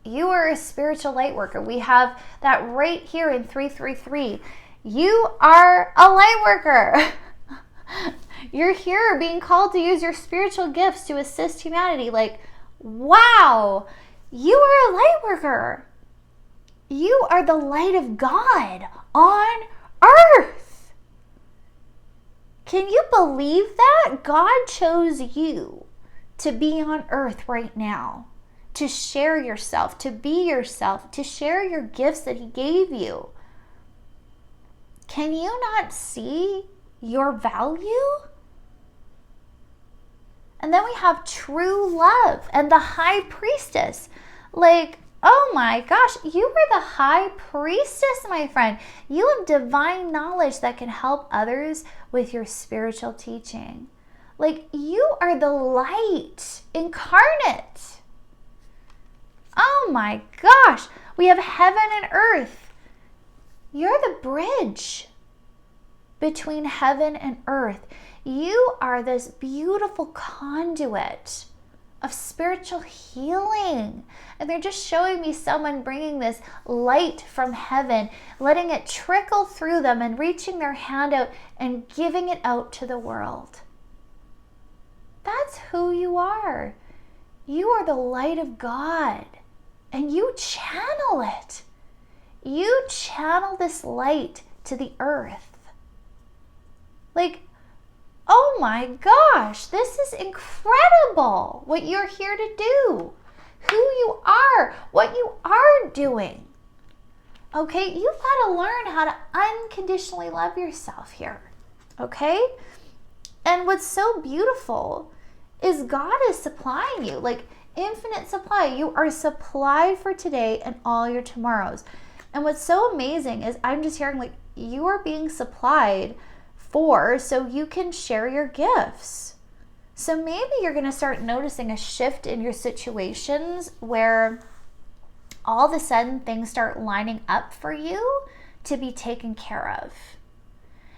You are a spiritual light worker. We have that right here in 333. You are a light worker. You're here being called to use your spiritual gifts to assist humanity. Like, wow, you are a light worker. You are the light of God on earth. Can you believe that? God chose you to be on earth right now, to share yourself, to be yourself, to share your gifts that he gave you. Can you not see your value? And then we have true love and the high priestess. Like, oh my gosh, you are the high priestess, my friend. You have divine knowledge that can help others with your spiritual teaching. Like, you are the light incarnate. Oh my gosh, we have heaven and earth. You're the bridge between heaven and earth. You are this beautiful conduit of spiritual healing. And they're just showing me someone bringing this light from heaven, letting it trickle through them and reaching their hand out and giving it out to the world. That's who you are. You are the light of God, and you channel it. You channel this light to the earth. Like, oh my gosh, this is incredible what you're here to do, who you are, what you are doing. Okay, you've got to learn how to unconditionally love yourself here. Okay? And what's so beautiful is God is supplying you, like infinite supply. You are supplied for today and all your tomorrows. And what's so amazing is I'm just hearing like you are being supplied for so you can share your gifts. So maybe you're going to start noticing a shift in your situations where all of a sudden things start lining up for you to be taken care of.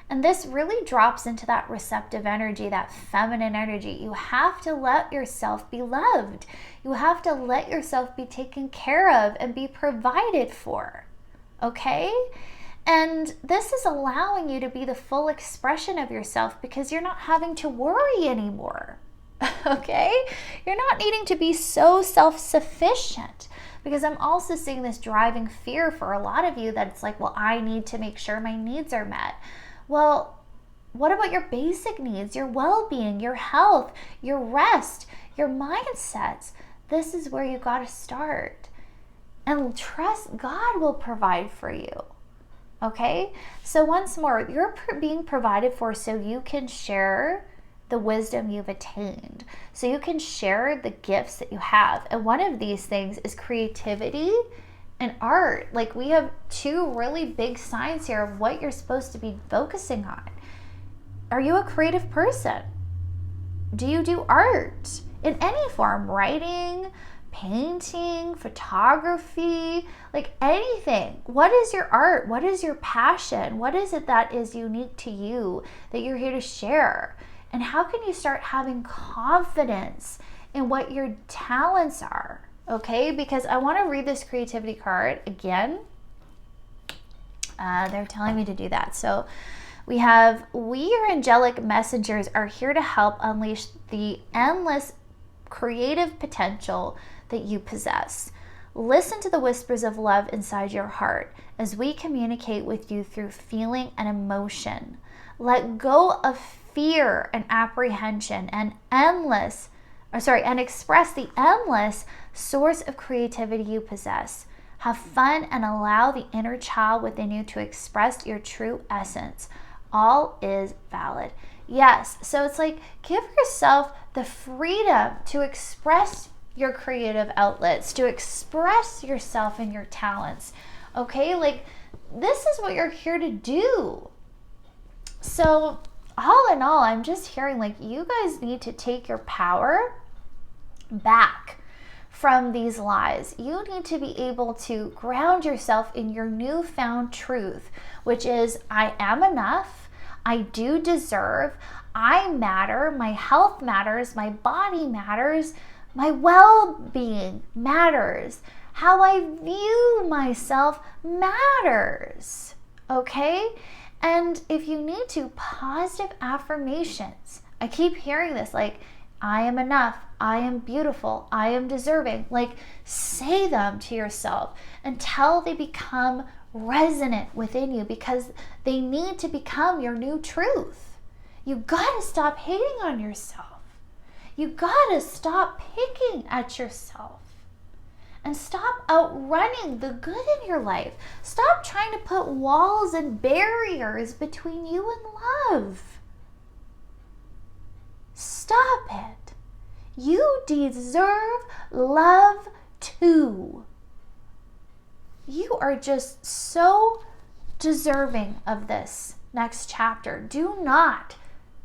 And this really drops into that receptive energy, that feminine energy. You have to let yourself be loved. You have to let yourself be taken care of and be provided for. Okay? And this is allowing you to be the full expression of yourself because you're not having to worry anymore. Okay? You're not needing to be so self-sufficient, because I'm also seeing this driving fear for a lot of you that it's like, well, I need to make sure my needs are met. Well, what about your basic needs, your well-being, your health, your rest, your mindsets? This is where you got to start. And trust God will provide for you. Okay? So once more, you're being provided for so you can share the wisdom you've attained. So you can share the gifts that you have. And one of these things is creativity and art. Like, we have two really big signs here of what you're supposed to be focusing on. Are you a creative person? Do you do art in any form? Writing, painting, photography, like anything. What is your art? What is your passion? What is it that is unique to you that you're here to share? And how can you start having confidence in what your talents are? Okay, because I want to read this creativity card again. They're telling me to do that. So we have, we, your angelic messengers, are here to help unleash the endless creative potential that you possess. Listen to the whispers of love inside your heart as we communicate with you through feeling and emotion. Let go of fear and apprehension and express the endless source of creativity you possess. Have fun and allow the inner child within you to express your true essence. All is valid. Yes, so it's like, give yourself the freedom to express your creative outlets, to express yourself and your talents. Okay, like this is what you're here to do. So all in all, I'm just hearing like you guys need to take your power back from these lies. You need to be able to ground yourself in your newfound truth, which is, I am enough, I do deserve, I matter, my health matters, my body matters, my well-being matters, how I view myself matters, okay? And if you need to, positive affirmations. I keep hearing this, like, I am enough, I am beautiful, I am deserving. Like, say them to yourself until they become resonant within you, because they need to become your new truth. You gotta stop hating on yourself. You gotta stop picking at yourself. And stop outrunning the good in your life. Stop trying to put walls and barriers between you and love. Stop it. You deserve love too. You are just so deserving of this next chapter. Do not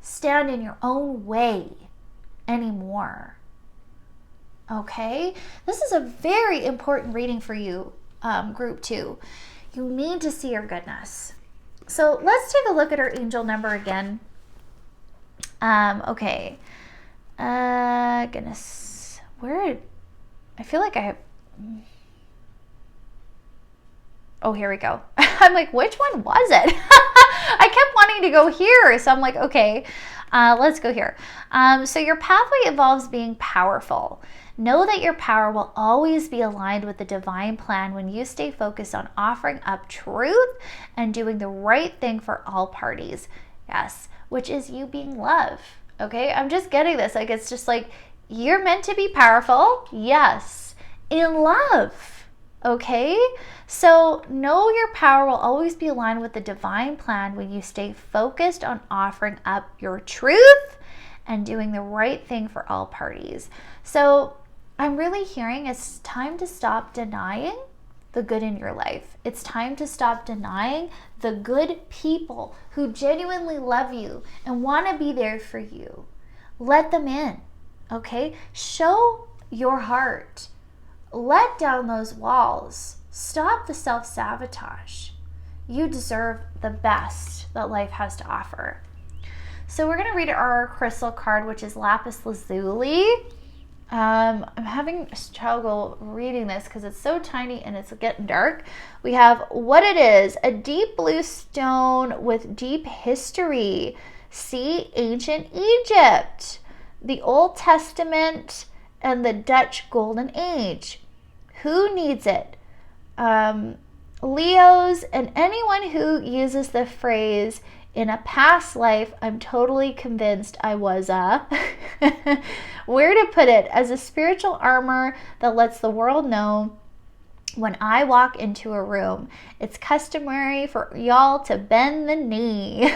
stand in your own way anymore. Okay? This is a very important reading for you, group 2. You need to see your goodness. So let's take a look at our angel number again. Okay. Goodness. I feel like I have... Oh, here we go. I'm like, which one was it? I kept wanting to go here. So I'm like, okay, let's go here. So your pathway involves being powerful. Know that your power will always be aligned with the divine plan when you stay focused on offering up truth and doing the right thing for all parties. Yes, which is you being love. Okay, I'm just getting this. Like, it's just like, you're meant to be powerful. Yes, in love. Okay, so know your power will always be aligned with the divine plan when you stay focused on offering up your truth and doing the right thing for all parties. So I'm really hearing it's time to stop denying the good in your life. It's time to stop denying the good people who genuinely love you and want to be there for you. Let them in, okay? Show your heart. Let down those walls. Stop the self-sabotage. You deserve the best that life has to offer. So we're going to read our crystal card, which is lapis lazuli. I'm having a struggle reading this because it's so tiny and it's getting dark. We have what it is, a deep blue stone with deep history. See, ancient Egypt, the Old Testament, and the Dutch Golden Age. Who needs it? Leos and anyone who uses the phrase, in a past life, I'm totally convinced I was a... Where to put it? As a spiritual armor that lets the world know when I walk into a room, it's customary for y'all to bend the knee.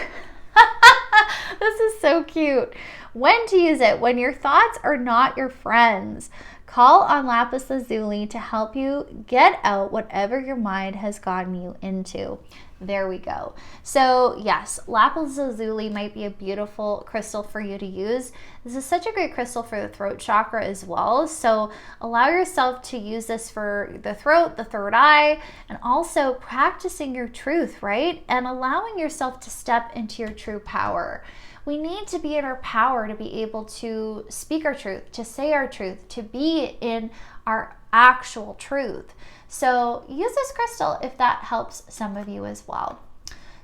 This is so cute. When to use it? When your thoughts are not your friends. Call on lapis lazuli to help you get out whatever your mind has gotten you into. There we go. So yes, lapis lazuli might be a beautiful crystal for you to use. This is such a great crystal for the throat chakra as well. So allow yourself to use this for the throat, the third eye, and also practicing your truth, right? And allowing yourself to step into your true power. We need to be in our power to be able to speak our truth, to say our truth, to be in our actual truth. So use this crystal if that helps some of you as well.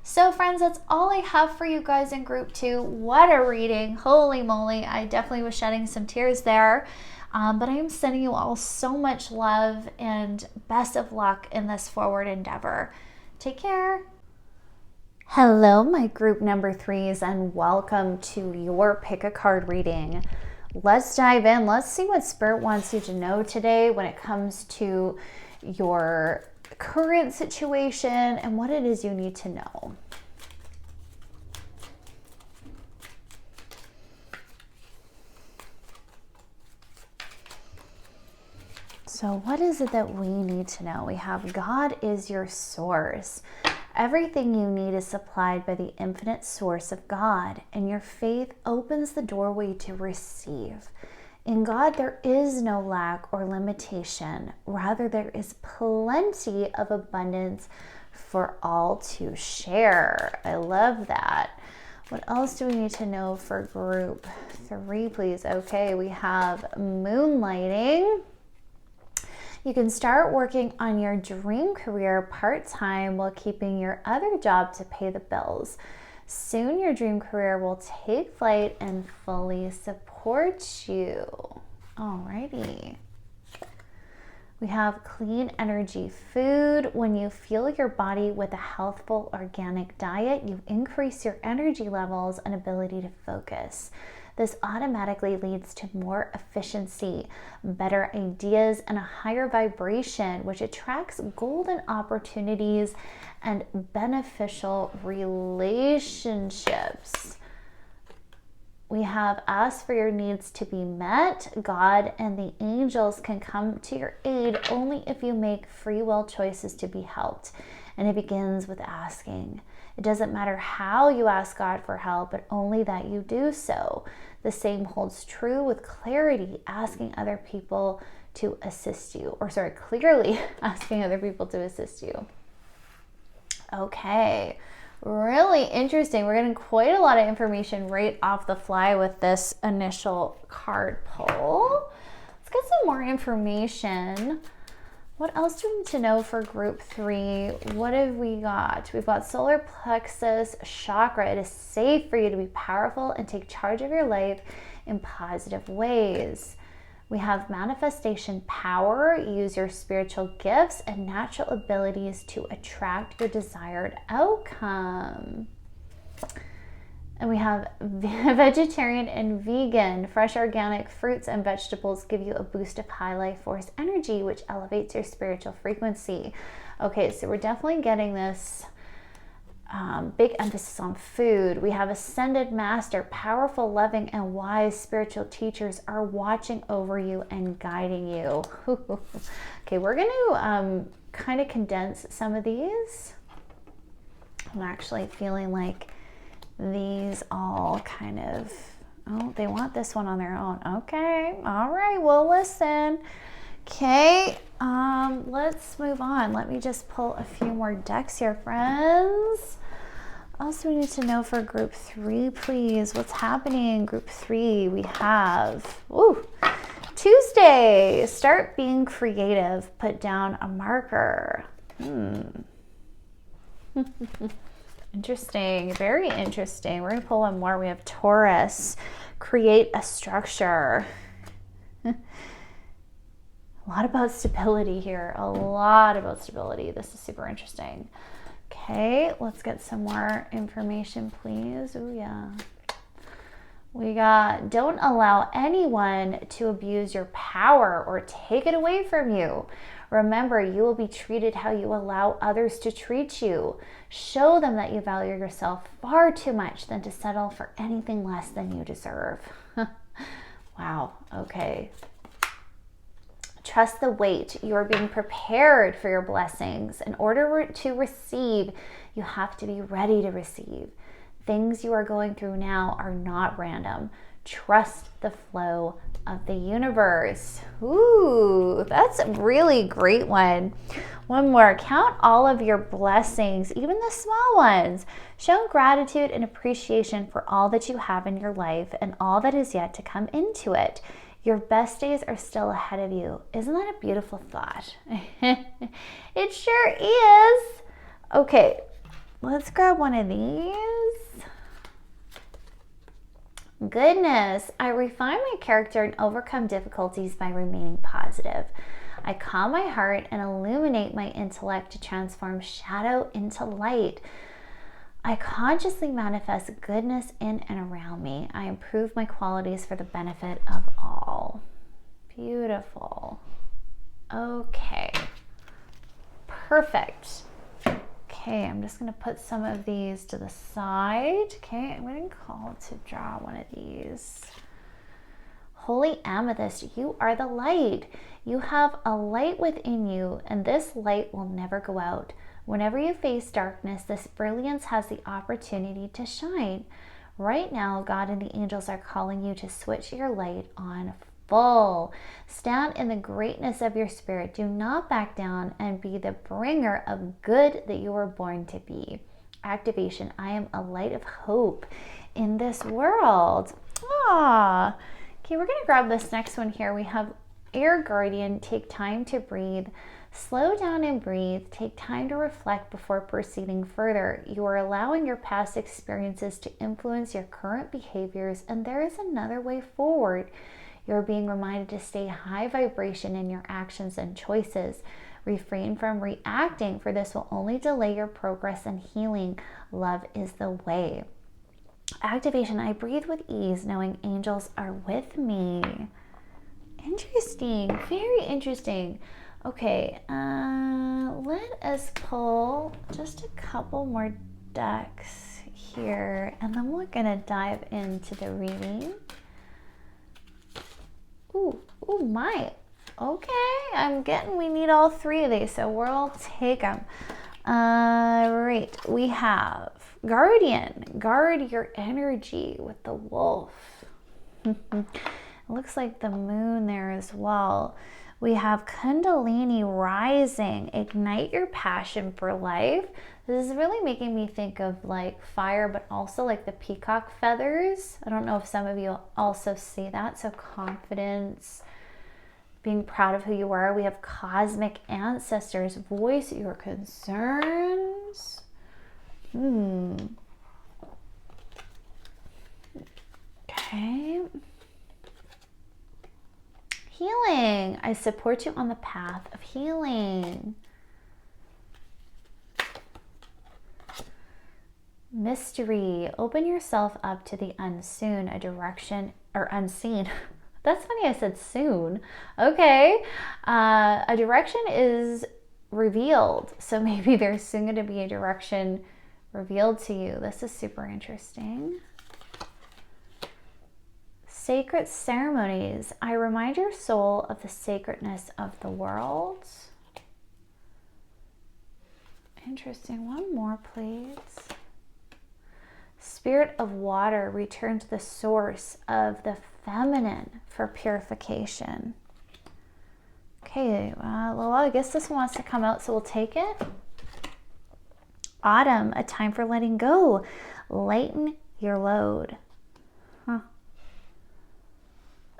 So friends, that's all I have for you guys in group 2. What a reading. Holy moly. I definitely was shedding some tears there. But I am sending you all so much love and best of luck in this forward endeavor. Take care. Hello, my group number 3s, and welcome to your pick a card reading. Let's dive in. Let's see what Spirit wants you to know today when it comes to your current situation and what it is you need to know. So what is it that we need to know? We have God is your source. Everything you need is supplied by the infinite source of God, and your faith opens the doorway to receive. In God, there is no lack or limitation. Rather, there is plenty of abundance for all to share. I love that. What else do we need to know for group 3, please? Okay, we have moonlighting. You can start working on your dream career part-time while keeping your other job to pay the bills. Soon your dream career will take flight and fully support you. Alrighty. We have clean energy food. When you fuel your body with a healthful organic diet, you increase your energy levels and ability to focus. This automatically leads to more efficiency, better ideas, and a higher vibration, which attracts golden opportunities and beneficial relationships. We have asked for your needs to be met. God and the angels can come to your aid only if you make free will choices to be helped. And it begins with asking. It doesn't matter how you ask God for help, but only that you do so. The same holds true with clarity, asking other people to assist you. Clearly asking other people to assist you. Okay, really interesting. We're getting quite a lot of information right off the fly with this initial card pull. Let's get some more information. What else do we need to know for group 3? What have we got? We've got solar plexus chakra. It is safe for you to be powerful and take charge of your life in positive ways. We have manifestation power. Use your spiritual gifts and natural abilities to attract your desired outcome. And we have vegetarian and vegan. Fresh organic fruits and vegetables give you a boost of high life force energy, which elevates your spiritual frequency. Okay, so we're definitely getting this big emphasis on food. We have ascended master, powerful, loving, and wise spiritual teachers are watching over you and guiding you. Okay, we're going to kind of condense some of these. I'm actually feeling like these all kind of, oh, they want this one on their own. Okay, all right, well, listen. Okay, let's move on. Let me just pull a few more decks here, friends. What else do we need to know for group 3, please? What's happening in group 3? We have, Tuesday, start being creative, put down a marker. Interesting, very interesting. We're gonna pull one more. We have Taurus, create a structure. A lot about stability here, a lot about stability. This is super interesting. Okay, let's get some more information, please. Oh yeah. We got, don't allow anyone to abuse your power or take it away from you. Remember, you will be treated how you allow others to treat you. Show them that you value yourself far too much than to settle for anything less than you deserve. Wow, okay. Trust the wait. You are being prepared for your blessings. In order to receive, you have to be ready to receive. Things you are going through now are not random. Trust the flow of the universe. Ooh, that's a really great one. One more. Count all of your blessings, even the small ones. Show gratitude and appreciation for all that you have in your life and all that is yet to come into it. Your best days are still ahead of you. Isn't that a beautiful thought? It sure is. Okay, let's grab one of these. Goodness, I refine my character and overcome difficulties by remaining positive. I calm my heart and illuminate my intellect to transform shadow into light. I consciously manifest goodness in and around me. I improve my qualities for the benefit of all. Beautiful. Okay. Perfect. Okay, I'm just going to put some of these to the side. Okay, I'm going to call to draw one of these. Holy Amethyst, you are the light. You have a light within you, and this light will never go out. Whenever you face darkness, this brilliance has the opportunity to shine. Right now, God and the angels are calling you to switch your light on full. Stand in the greatness of your spirit. Do not back down and be the bringer of good that you were born to be. Activation. I am a light of hope in this world. Ah. Okay, we're going to grab this next one here. We have Air Guardian. Take time to breathe. Slow down and breathe. Take time to reflect before proceeding further. You are allowing your past experiences to influence your current behaviors, and there is another way forward. You're being reminded to stay high vibration in your actions and choices. Refrain from reacting, for this will only delay your progress and healing. Love is the way. Activation. I breathe with ease, knowing angels are with me. Interesting. Very interesting. Okay, let us pull just a couple more decks here, and then we're going to dive into the reading. Ooh, my. Okay, we need all three of these, so we'll take them. Right, we have Guardian. Guard your energy with the wolf. It looks like the moon there as well. We have Kundalini rising. Ignite your passion for life. This is really making me think of like fire, but also like the peacock feathers. I don't know if some of you also see that. So confidence, being proud of who you are. We have cosmic ancestors. Voice your concerns. Okay. Healing. I support you on the path of healing. Mystery. Open yourself up to the unseen, a direction, or unseen. That's funny, I said soon. Okay. A direction is revealed. So maybe there's soon going to be a direction revealed to you. This is super interesting. Sacred ceremonies. I remind your soul of the sacredness of the world. Interesting. One more, please. Spirit of water, return to the source of the feminine for purification. Okay, well, I guess this one wants to come out, so we'll take it. Autumn, a time for letting go. Lighten your load.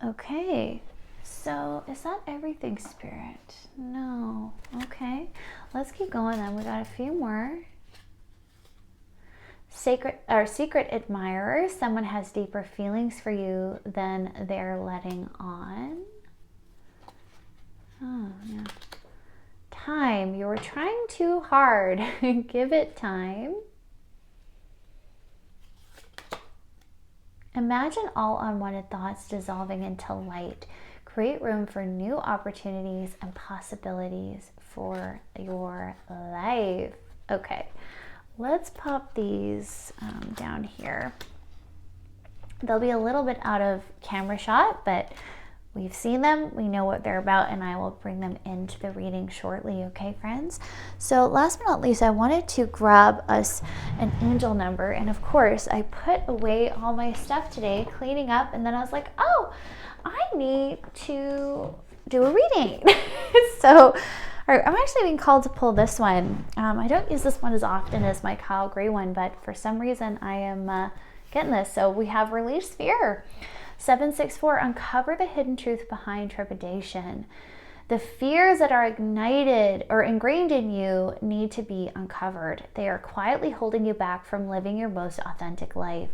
Okay, so is that everything, Spirit? No. Okay, let's keep going then. We got a few more. Secret admirer. Someone has deeper feelings for you than they're letting on. Oh, yeah. Time. You were trying too hard. Give it time. Imagine all unwanted thoughts dissolving into light. Create room for new opportunities and possibilities for your life. Okay, let's pop these down here. They'll be a little bit out of camera shot, but We've seen them, we know what they're about, and I will bring them into the reading shortly, okay, friends? So last but not least, I wanted to grab us an angel number, and of course, I put away all my stuff today, cleaning up, and then I was like, oh, I need to do a reading. So I'm actually being called to pull this one. I don't use this one as often as my Kyle Gray one, but for some reason I am getting this. So we have Release Fear. 764, uncover the hidden truth behind trepidation. The fears that are ignited or ingrained in you need to be uncovered. They are quietly holding you back from living your most authentic life.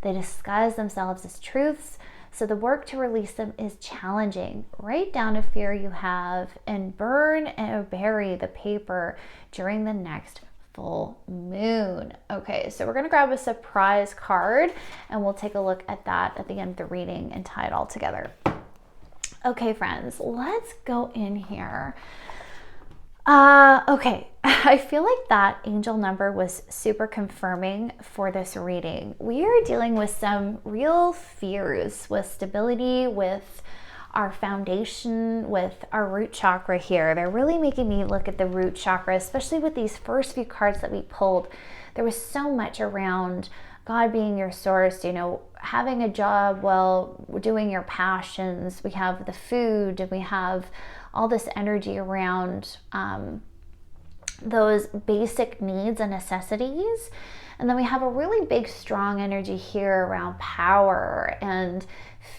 They disguise themselves as truths, so the work to release them is challenging. Write down a fear you have and burn or bury the paper during the next full moon. Okay, so we're going to grab a surprise card and we'll take a look at that at the end of the reading and tie it all together. Okay, friends, let's go in here. Okay, I feel like that angel number was super confirming for this reading. We are dealing with some real fears with stability, with our foundation, with our root chakra here. They're really making me look at the root chakra, especially with these first few cards that we pulled. There was so much around God being your source, you know, having a job while doing your passions. We have the food, and we have all this energy around those basic needs and necessities. And then we have a really big, strong energy here around power and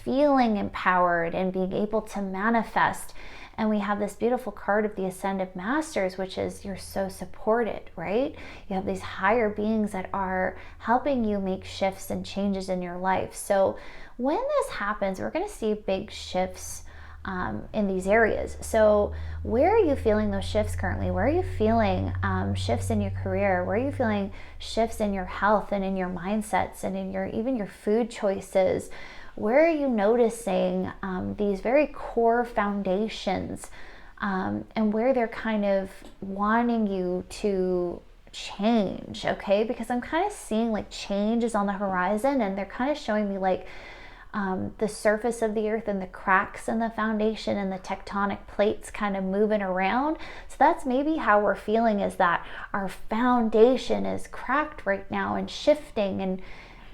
feeling empowered and being able to manifest. And we have this beautiful card of the Ascended Masters, which is you're so supported, right? You have these higher beings that are helping you make shifts and changes in your life. So when this happens, we're going to see big shifts in these areas. So where are you feeling those shifts currently? Where are you feeling shifts in your career? Where are you feeling shifts in your health and in your mindsets and in your even your food choices? Where are you noticing these very core foundations and where they're kind of wanting you to change, okay? Because I'm kind of seeing like change is on the horizon, and they're kind of showing me like the surface of the earth and the cracks in the foundation and the tectonic plates kind of moving around. So that's maybe how we're feeling, is that our foundation is cracked right now and shifting, and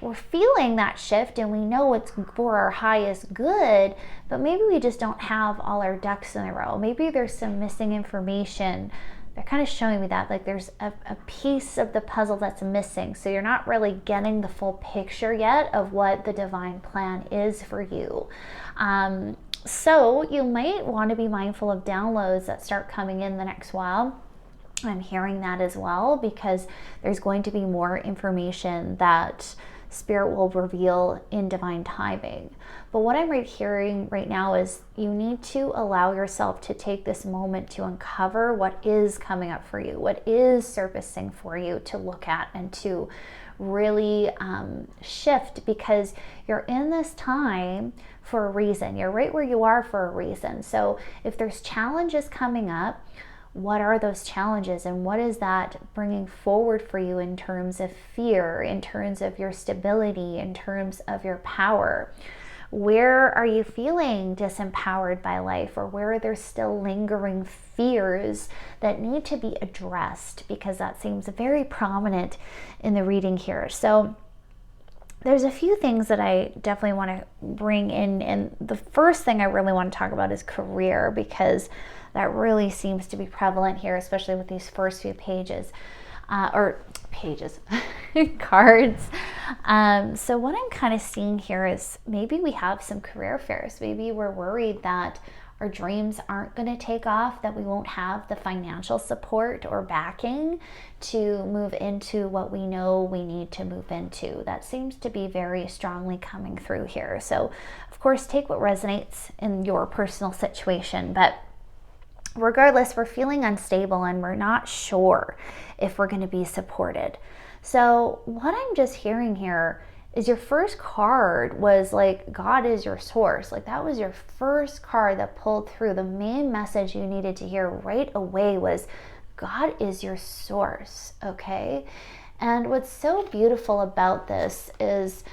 we're feeling that shift, and we know it's for our highest good, but maybe we just don't have all our ducks in a row. Maybe there's some missing information. They're kind of showing me that like there's a piece of the puzzle that's missing. So you're not really getting the full picture yet of what the divine plan is for you. So you might want to be mindful of downloads that start coming in the next while. I'm hearing that as well, because there's going to be more information that Spirit will reveal in divine timing. But what I'm hearing right now is you need to allow yourself to take this moment to uncover what is coming up for you, what is surfacing for you to look at and to really shift, because you're in this time for a reason. You're right where you are for a reason. So if there's challenges coming up, what are those challenges, and what is that bringing forward for you in terms of fear, in terms of your stability, in terms of your power? Where are you feeling disempowered by life, or where are there still lingering fears that need to be addressed? Because that seems very prominent in the reading here. So there's a few things that I definitely want to bring in, and the first thing I really want to talk about is career, because that really seems to be prevalent here, especially with these first few pages, cards. So what I'm kind of seeing here is maybe we have some career fears. Maybe we're worried that our dreams aren't going to take off, that we won't have the financial support or backing to move into what we know we need to move into. That seems to be very strongly coming through here. So of course, take what resonates in your personal situation, but regardless, we're feeling unstable and we're not sure if we're going to be supported. So what I'm just hearing here is your first card was like, God is your source. Like that was your first card that pulled through. The main message you needed to hear right away was God is your source, okay? And what's so beautiful about this is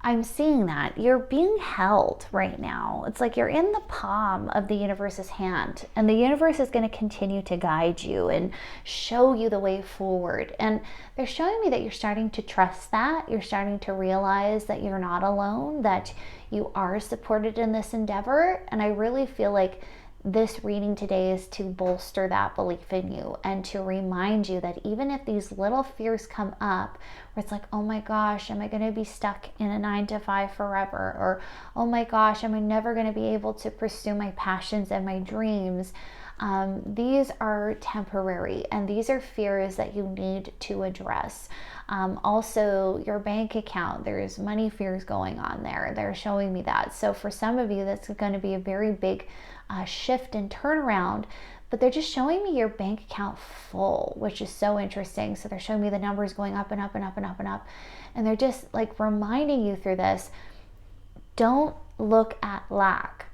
I'm seeing that you're being held right now. It's like you're in the palm of the universe's hand, and the universe is going to continue to guide you and show you the way forward. And they're showing me that you're starting to trust that. You're starting to realize that you're not alone, that you are supported in this endeavor. And I really feel like this reading today is to bolster that belief in you and to remind you that even if these little fears come up where it's like, oh my gosh, am I going to be stuck in a 9 to 5 forever? Or, oh my gosh, am I never going to be able to pursue my passions and my dreams? These are temporary, and these are fears that you need to address. Also, your bank account, there's money fears going on there. They're showing me that. So for some of you, that's going to be a very big shift and turnaround, but they're just showing me your bank account full, which is so interesting. So they're showing me the numbers going up and up and up and up and up. And they're just like reminding you through this, don't look at lack.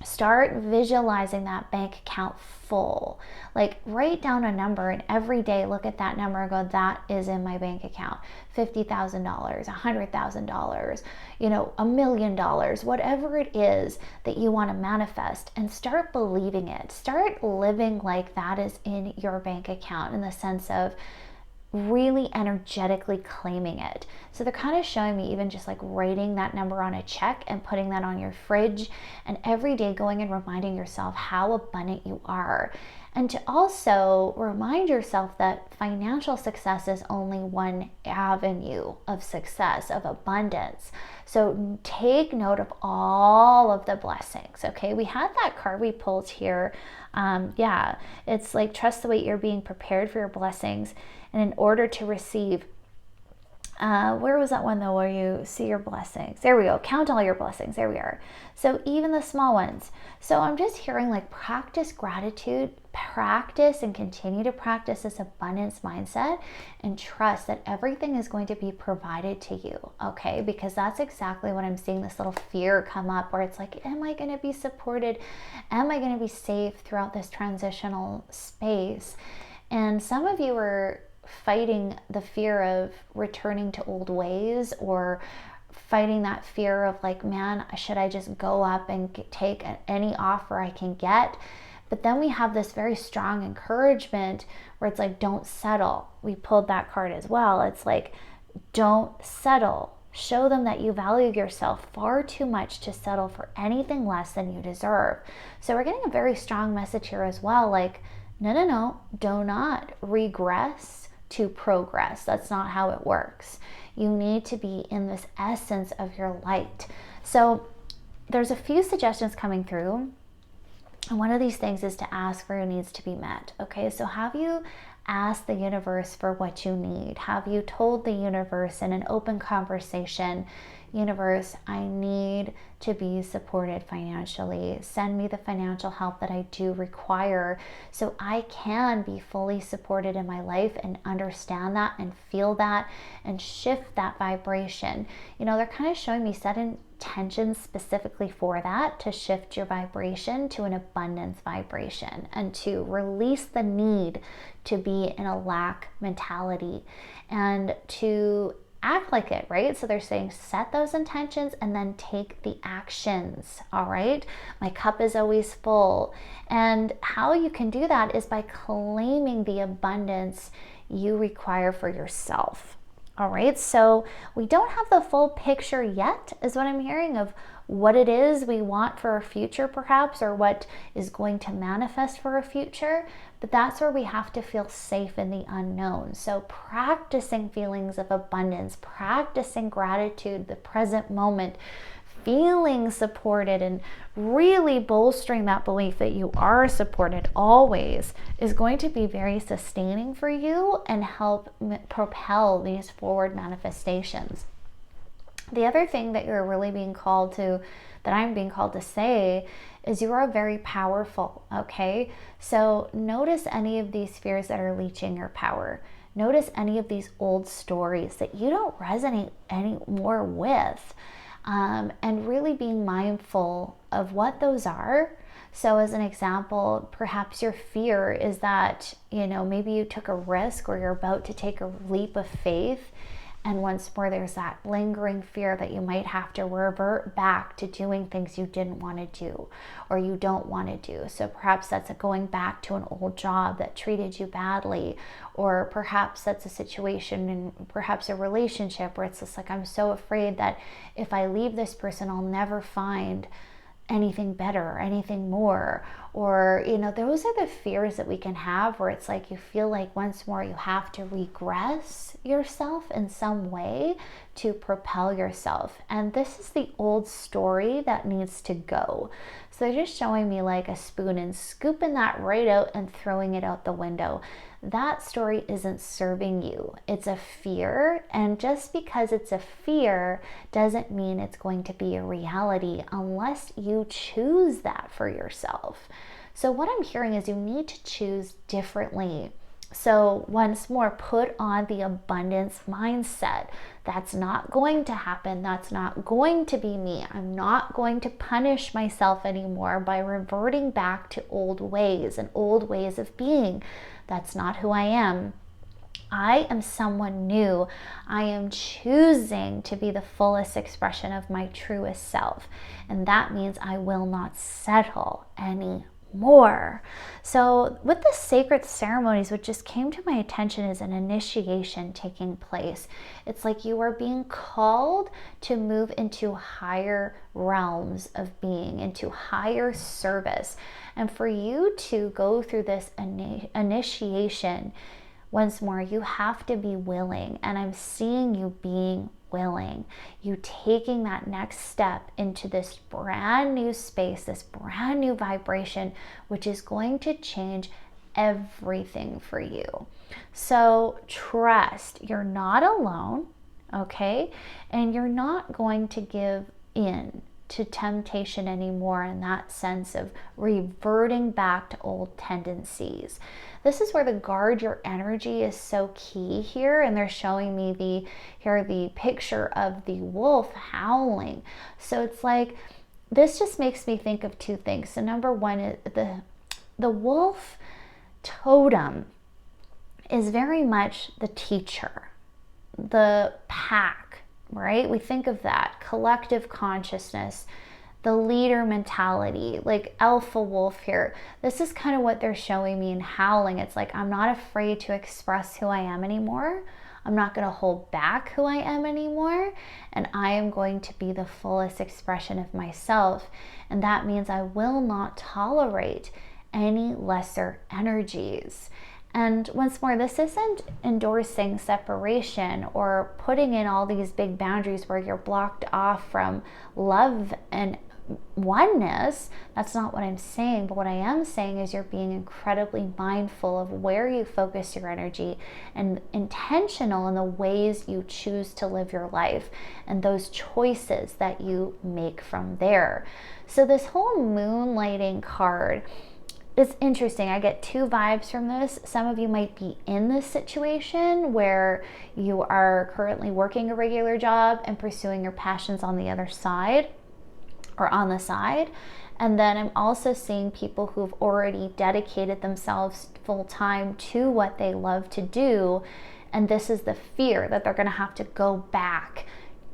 Start visualizing that bank account full. Like write down a number and every day look at that number and go, that is in my bank account. $50,000, $100,000, $1 million, whatever it is that you want to manifest, and start believing it. Start living like that is in your bank account, in the sense of really energetically claiming it. So they're kind of showing me even just like writing that number on a check and putting that on your fridge, and every day going and reminding yourself how abundant you are. And to also remind yourself that financial success is only one avenue of success, of abundance. So take note of all of the blessings, okay? We had that card we pulled here. It's like, trust the way you're being prepared for your blessings. And in order to receive, where was that one though, where you see your blessings? There we go. Count all your blessings. There we are. So even the small ones. So I'm just hearing like practice gratitude, practice and continue to practice this abundance mindset, and trust that everything is going to be provided to you. Okay. Because that's exactly what I'm seeing, this little fear come up where it's like, am I going to be supported? Am I going to be safe throughout this transitional space? And some of you are fighting the fear of returning to old ways, or fighting that fear of like, man, should I just go up and take any offer I can get? But then we have this very strong encouragement where it's like, don't settle. We pulled that card as well. It's like, don't settle. Show them that you value yourself far too much to settle for anything less than you deserve. So we're getting a very strong message here as well. Like, no, do not regress to progress. That's not how it works. You need to be in this essence of your light. So there's a few suggestions coming through. And one of these things is to ask for your needs to be met. Okay, so have you asked the universe for what you need? Have you told the universe in an open conversation, universe, I need to be supported financially. Send me the financial help that I do require so I can be fully supported in my life and understand that and feel that and shift that vibration. They're kind of showing me set intentions specifically for that, to shift your vibration to an abundance vibration and to release the need to be in a lack mentality and to act like it, right? So they're saying set those intentions and then take the actions. All right. My cup is always full. And how you can do that is by claiming the abundance you require for yourself. All right. So we don't have the full picture yet, is what I'm hearing, of what it is we want for our future, perhaps, or what is going to manifest for our future. But that's where we have to feel safe in the unknown. So practicing feelings of abundance, practicing gratitude, the present moment, feeling supported, and really bolstering that belief that you are supported always is going to be very sustaining for you and help propel these forward manifestations. The other thing that you're really being called to, that I'm being called to say, is you are very powerful, okay? So notice any of these fears that are leeching your power. Notice any of these old stories that you don't resonate anymore with, and really being mindful of what those are. So as an example, perhaps your fear is that, maybe you took a risk or you're about to take a leap of faith And once more, there's that lingering fear that you might have to revert back to doing things you didn't want to do or you don't want to do. So perhaps that's going back to an old job that treated you badly, or perhaps that's a situation in perhaps a relationship where it's just like, I'm so afraid that if I leave this person, I'll never find anything better, anything more. Or, those are the fears that we can have, where it's like you feel like once more you have to regress yourself in some way to propel yourself. And this is the old story that needs to go. So they're just showing me like a spoon and scooping that right out and throwing it out the window. That story isn't serving you. It's a fear. And just because it's a fear doesn't mean it's going to be a reality unless you choose that for yourself. So what I'm hearing is you need to choose differently. So once more, put on the abundance mindset. That's not going to happen. That's not going to be me. I'm not going to punish myself anymore by reverting back to old ways and old ways of being. That's not who I am. I am someone new. I am choosing to be the fullest expression of my truest self. And that means I will not settle anymore. So with the sacred ceremonies, what just came to my attention is an initiation taking place. It's like you are being called to move into higher realms of being, into higher service. And for you to go through this initiation, once more, you have to be willing. And I'm seeing you being willing, you taking that next step into this brand new space, this brand new vibration, which is going to change everything for you. So trust, you're not alone, okay? And you're not going to give in to temptation anymore, in that sense of reverting back to old tendencies. This is where the guard your energy is so key here. And they're showing me the picture of the wolf howling. So it's like, this just makes me think of two things. So number one is the wolf totem is very much the teacher, the pack, right? We think of that collective consciousness, the leader mentality, like alpha wolf here. This is kind of what they're showing me in howling. It's like, I'm not afraid to express who I am anymore. I'm not going to hold back who I am anymore. And I am going to be the fullest expression of myself. And that means I will not tolerate any lesser energies. And once more, this isn't endorsing separation or putting in all these big boundaries where you're blocked off from love and oneness. That's not what I'm saying. But what I am saying is you're being incredibly mindful of where you focus your energy and intentional in the ways you choose to live your life and those choices that you make from there. So this whole moonlighting card, it's interesting. I get two vibes from this. Some of you might be in this situation where you are currently working a regular job and pursuing your passions on the other side or on the side. And then I'm also seeing people who've already dedicated themselves full time to what they love to do. And this is the fear that they're going to have to go back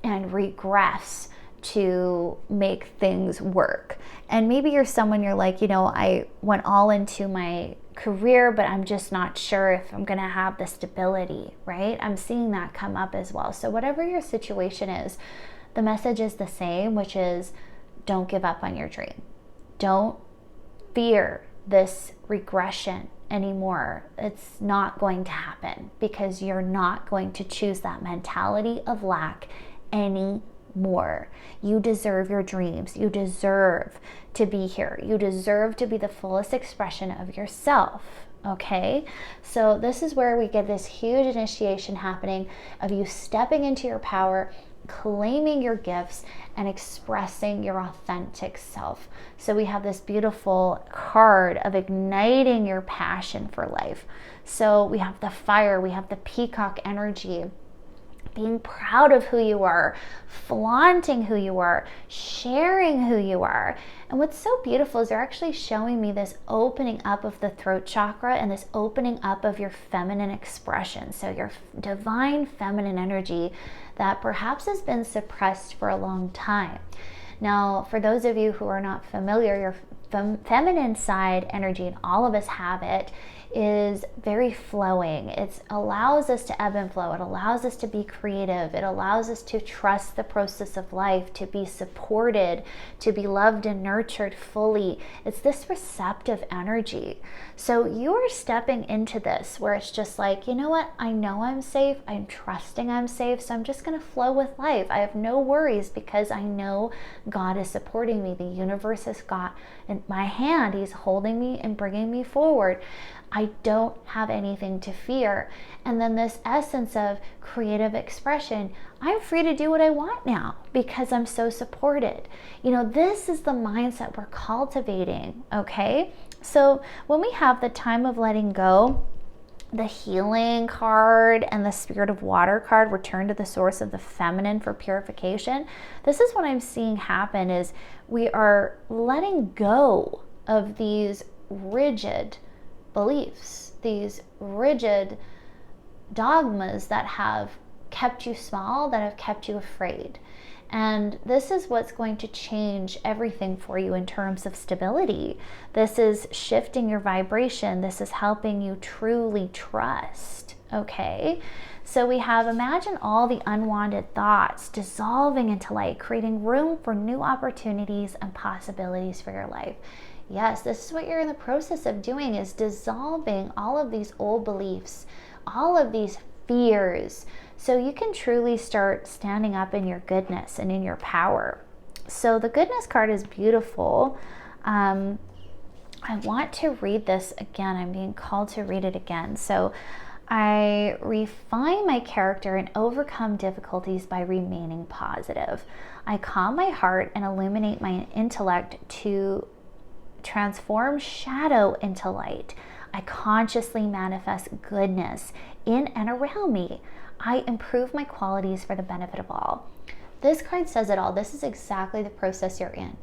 and regress to make things work. And maybe you're someone, you're like, I went all into my career, but I'm just not sure if I'm going to have the stability, right? I'm seeing that come up as well. So whatever your situation is, the message is the same, which is don't give up on your dream. Don't fear this regression anymore. It's not going to happen because you're not going to choose that mentality of lack anymore. You deserve your dreams. You deserve to be here. You deserve to be the fullest expression of yourself. Okay, so this is where we get this huge initiation happening of you stepping into your power, claiming your gifts, and expressing your authentic self. So we have this beautiful card of igniting your passion for life. So we have the fire, we have the peacock energy, being proud of who you are, flaunting who you are, sharing who you are. And what's so beautiful is they're actually showing me this opening up of the throat chakra and this opening up of your feminine expression. So your divine feminine energy that perhaps has been suppressed for a long time. Now, for those of you who are not familiar, your feminine side energy, and all of us have it, is very flowing. It allows us to ebb and flow. It allows us to be creative. It allows us to trust the process of life, to be supported, to be loved and nurtured fully. It's this receptive energy. So you are stepping into this where it's just like, you know what? I know I'm safe. I'm trusting I'm safe. So I'm just going to flow with life. I have no worries because I know God is supporting me. The universe has got in my hand. He's holding me and bringing me forward. I don't have anything to fear. And then this essence of creative expression, I'm free to do what I want now because I'm so supported. You know, this is the mindset we're cultivating, okay? So when we have the time of letting go, the healing card and the spirit of water card, return to the source of the feminine for purification. This is what I'm seeing happen is we are letting go of these rigid beliefs, these rigid dogmas that have kept you small, that have kept you afraid. And this is what's going to change everything for you in terms of stability. This is shifting your vibration. This is helping you truly trust, okay? So we have, imagine all the unwanted thoughts dissolving into light, creating room for new opportunities and possibilities for your life. Yes, this is what you're in the process of doing, is dissolving all of these old beliefs, all of these fears, so you can truly start standing up in your goodness and in your power. So the goodness card is beautiful. I want to read this again. I'm being called to read it again. So I refine my character and overcome difficulties by remaining positive. I calm my heart and illuminate my intellect to transform shadow into light. I consciously manifest goodness in and around me. I improve my qualities for the benefit of all. This card says it all. This is exactly the process you're in.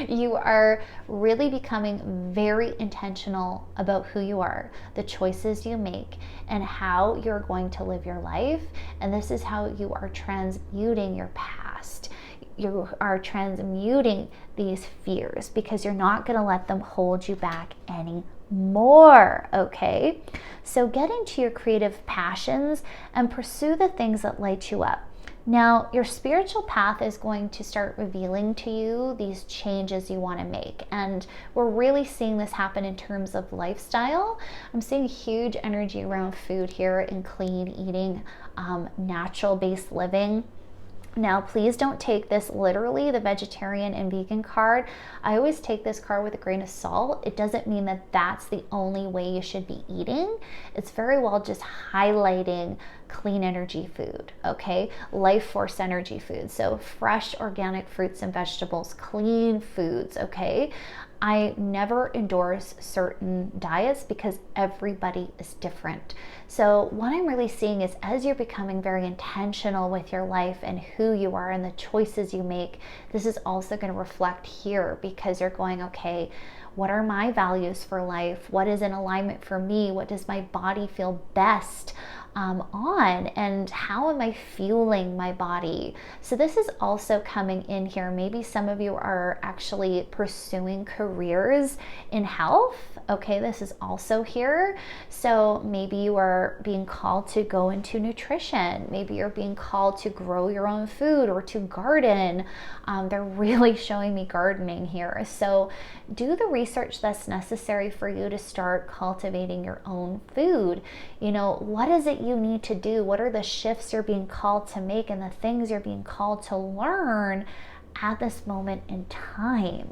You are really becoming very intentional about who you are, the choices you make, and how you're going to live your life. And this is how you are transmuting your past. You are transmuting these fears because you're not going to let them hold you back anymore, okay? So get into your creative passions and pursue the things that light you up. Now, your spiritual path is going to start revealing to you these changes you want to make. And we're really seeing this happen in terms of lifestyle. I'm seeing huge energy around food here and clean eating, natural-based living. Now, please don't take this literally, the vegetarian and vegan card. I always take this card with a grain of salt. It doesn't mean that that's the only way you should be eating. It's very well just highlighting clean energy food, okay? Life force energy food. So fresh organic fruits and vegetables, clean foods, okay? I never endorse certain diets because everybody is different. So what I'm really seeing is as you're becoming very intentional with your life and who you are and the choices you make, this is also going to reflect here because you're going, okay, what are my values for life? What is in alignment for me? What does my body feel best on? And how am I fueling my body? So this is also coming in here. Maybe some of you are actually pursuing careers in health. Okay, this is also here. So maybe you are being called to go into nutrition. Maybe you're being called to grow your own food or to garden. They're really showing me gardening here. So do the research that's necessary for you to start cultivating your own food. You know, what is it you need to do? What are the shifts you're being called to make and the things you're being called to learn at this moment in time?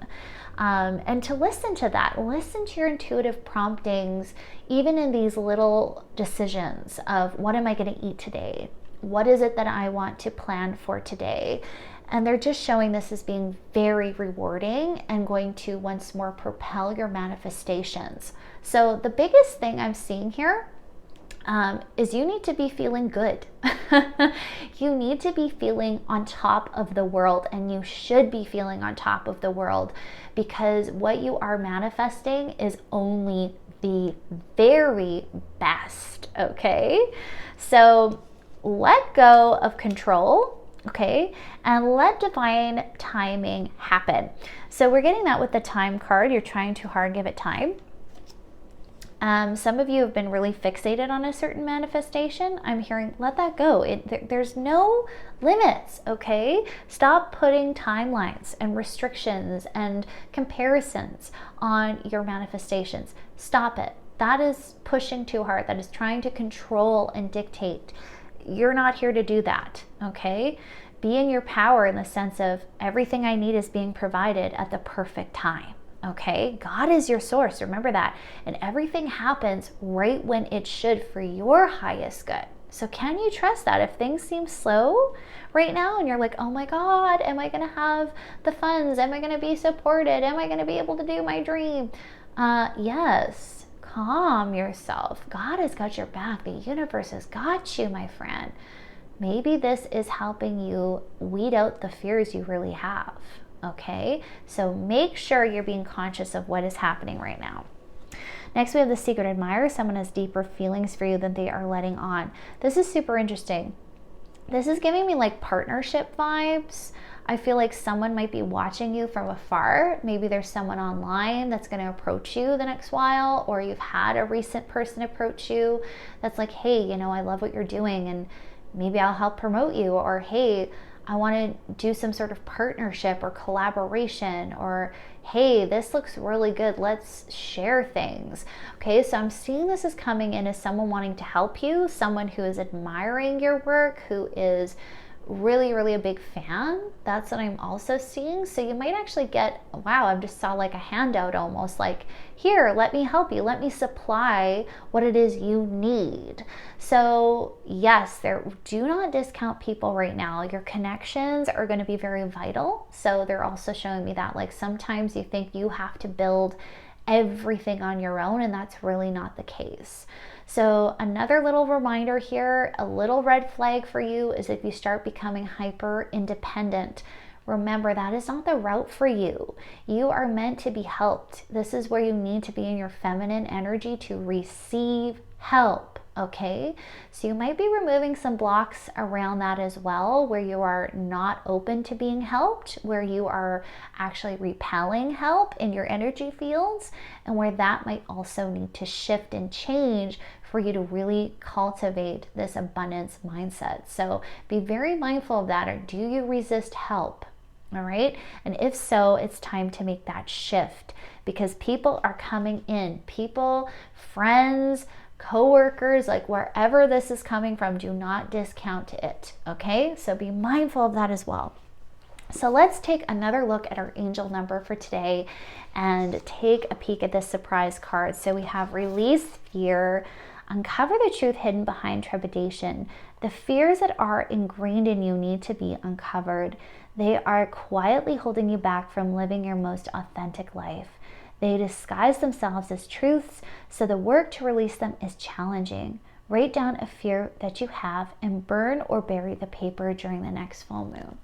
And to listen to that, listen to your intuitive promptings, even in these little decisions of what am I going to eat today? What is it that I want to plan for today? And they're just showing this as being very rewarding and going to once more propel your manifestations. So the biggest thing I'm seeing here is you need to be feeling good. You need to be feeling on top of the world, and you should be feeling on top of the world, because what you are manifesting is only the very best, okay? So let go of control, okay, and let divine timing happen. So we're getting that with the time card. You're trying too hard, give it time. Some of you have been really fixated on a certain manifestation. I'm hearing, let that go. There's no limits, okay? Stop putting timelines and restrictions and comparisons on your manifestations. Stop it. That is pushing too hard. That is trying to control and dictate. You're not here to do that, okay? Be in your power in the sense of everything I need is being provided at the perfect time. Okay, God is your source. Remember that. And everything happens right when it should for your highest good. So can you trust that? If things seem slow right now and you're like, oh my God, am I going to have the funds? Am I going to be supported? Am I going to be able to do my dream? Yes, calm yourself. God has got your back. The universe has got you, my friend. Maybe this is helping you weed out the fears you really have. Okay, so make sure you're being conscious of what is happening right now. Next, we have the secret admirer. Someone has deeper feelings for you than they are letting on. This is super interesting. This is giving me like partnership vibes. I feel like someone might be watching you from afar. Maybe there's someone online that's going to approach you the next while, or you've had a recent person approach you that's like, hey, you know, I love what you're doing and maybe I'll help promote you, or hey, I want to do some sort of partnership or collaboration, or hey, this looks really good, let's share things. Okay, so I'm seeing this as coming in as someone wanting to help you, someone who is admiring your work, who is really, really a big fan. That's what I'm also seeing. So you might actually get, wow, I just saw like a handout almost, like, here, let me help you. Let me supply what it is you need. So yes, do not discount people right now. Your connections are going to be very vital. So they're also showing me that, like, sometimes you think you have to build everything on your own, and that's really not the case. So another little reminder here, a little red flag for you is if you start becoming hyper independent. Remember, that is not the route for you. You are meant to be helped. This is where you need to be in your feminine energy to receive help. Okay, so you might be removing some blocks around that as well, where you are not open to being helped, where you are actually repelling help in your energy fields, and where that might also need to shift and change for you to really cultivate this abundance mindset. So be very mindful of that. Or do you resist help? All right, and if so, it's time to make that shift, because people are coming in. People, friends, co-workers, like wherever this is coming from, do not discount it. Okay, so be mindful of that as well. So let's take another look at our angel number for today and take a peek at this surprise card. So we have release fear, uncover the truth hidden behind trepidation. The fears that are ingrained in you need to be uncovered. They are quietly holding you back from living your most authentic life. They disguise themselves as truths, so the work to release them is challenging. Write down a fear that you have and burn or bury the paper during the next full moon.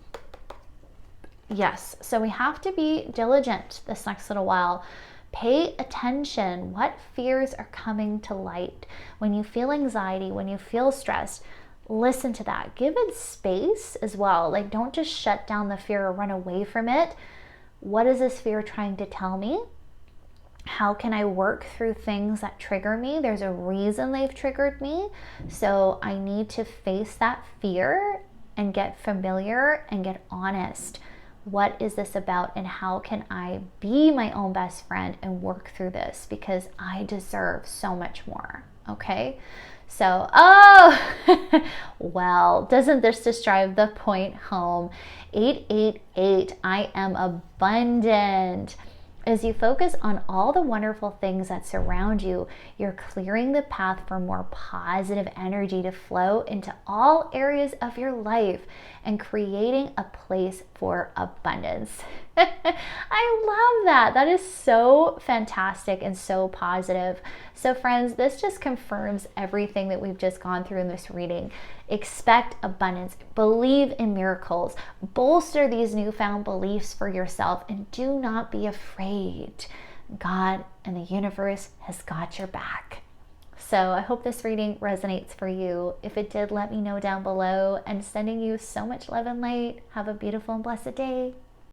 Yes, so we have to be diligent this next little while. Pay attention. What fears are coming to light? When you feel anxiety, when you feel stressed, listen to that. Give it space as well. Like, don't just shut down the fear or run away from it. What is this fear trying to tell me? How can I work through things that trigger me? There's a reason they've triggered me. So I need to face that fear and get familiar and get honest. What is this about, and how can I be my own best friend and work through this? Because I deserve so much more. Okay. So, well, doesn't this just drive the point home? 888, I am abundant. As you focus on all the wonderful things that surround you, you're clearing the path for more positive energy to flow into all areas of your life and creating a place for abundance. I love that. That is so fantastic and so positive. So, friends, this just confirms everything that we've just gone through in this reading. Expect abundance, believe in miracles, bolster these newfound beliefs for yourself, and do not be afraid. God and the universe has got your back. So I hope this reading resonates for you. If it did, let me know down below, and sending you so much love and light. Have a beautiful and blessed day.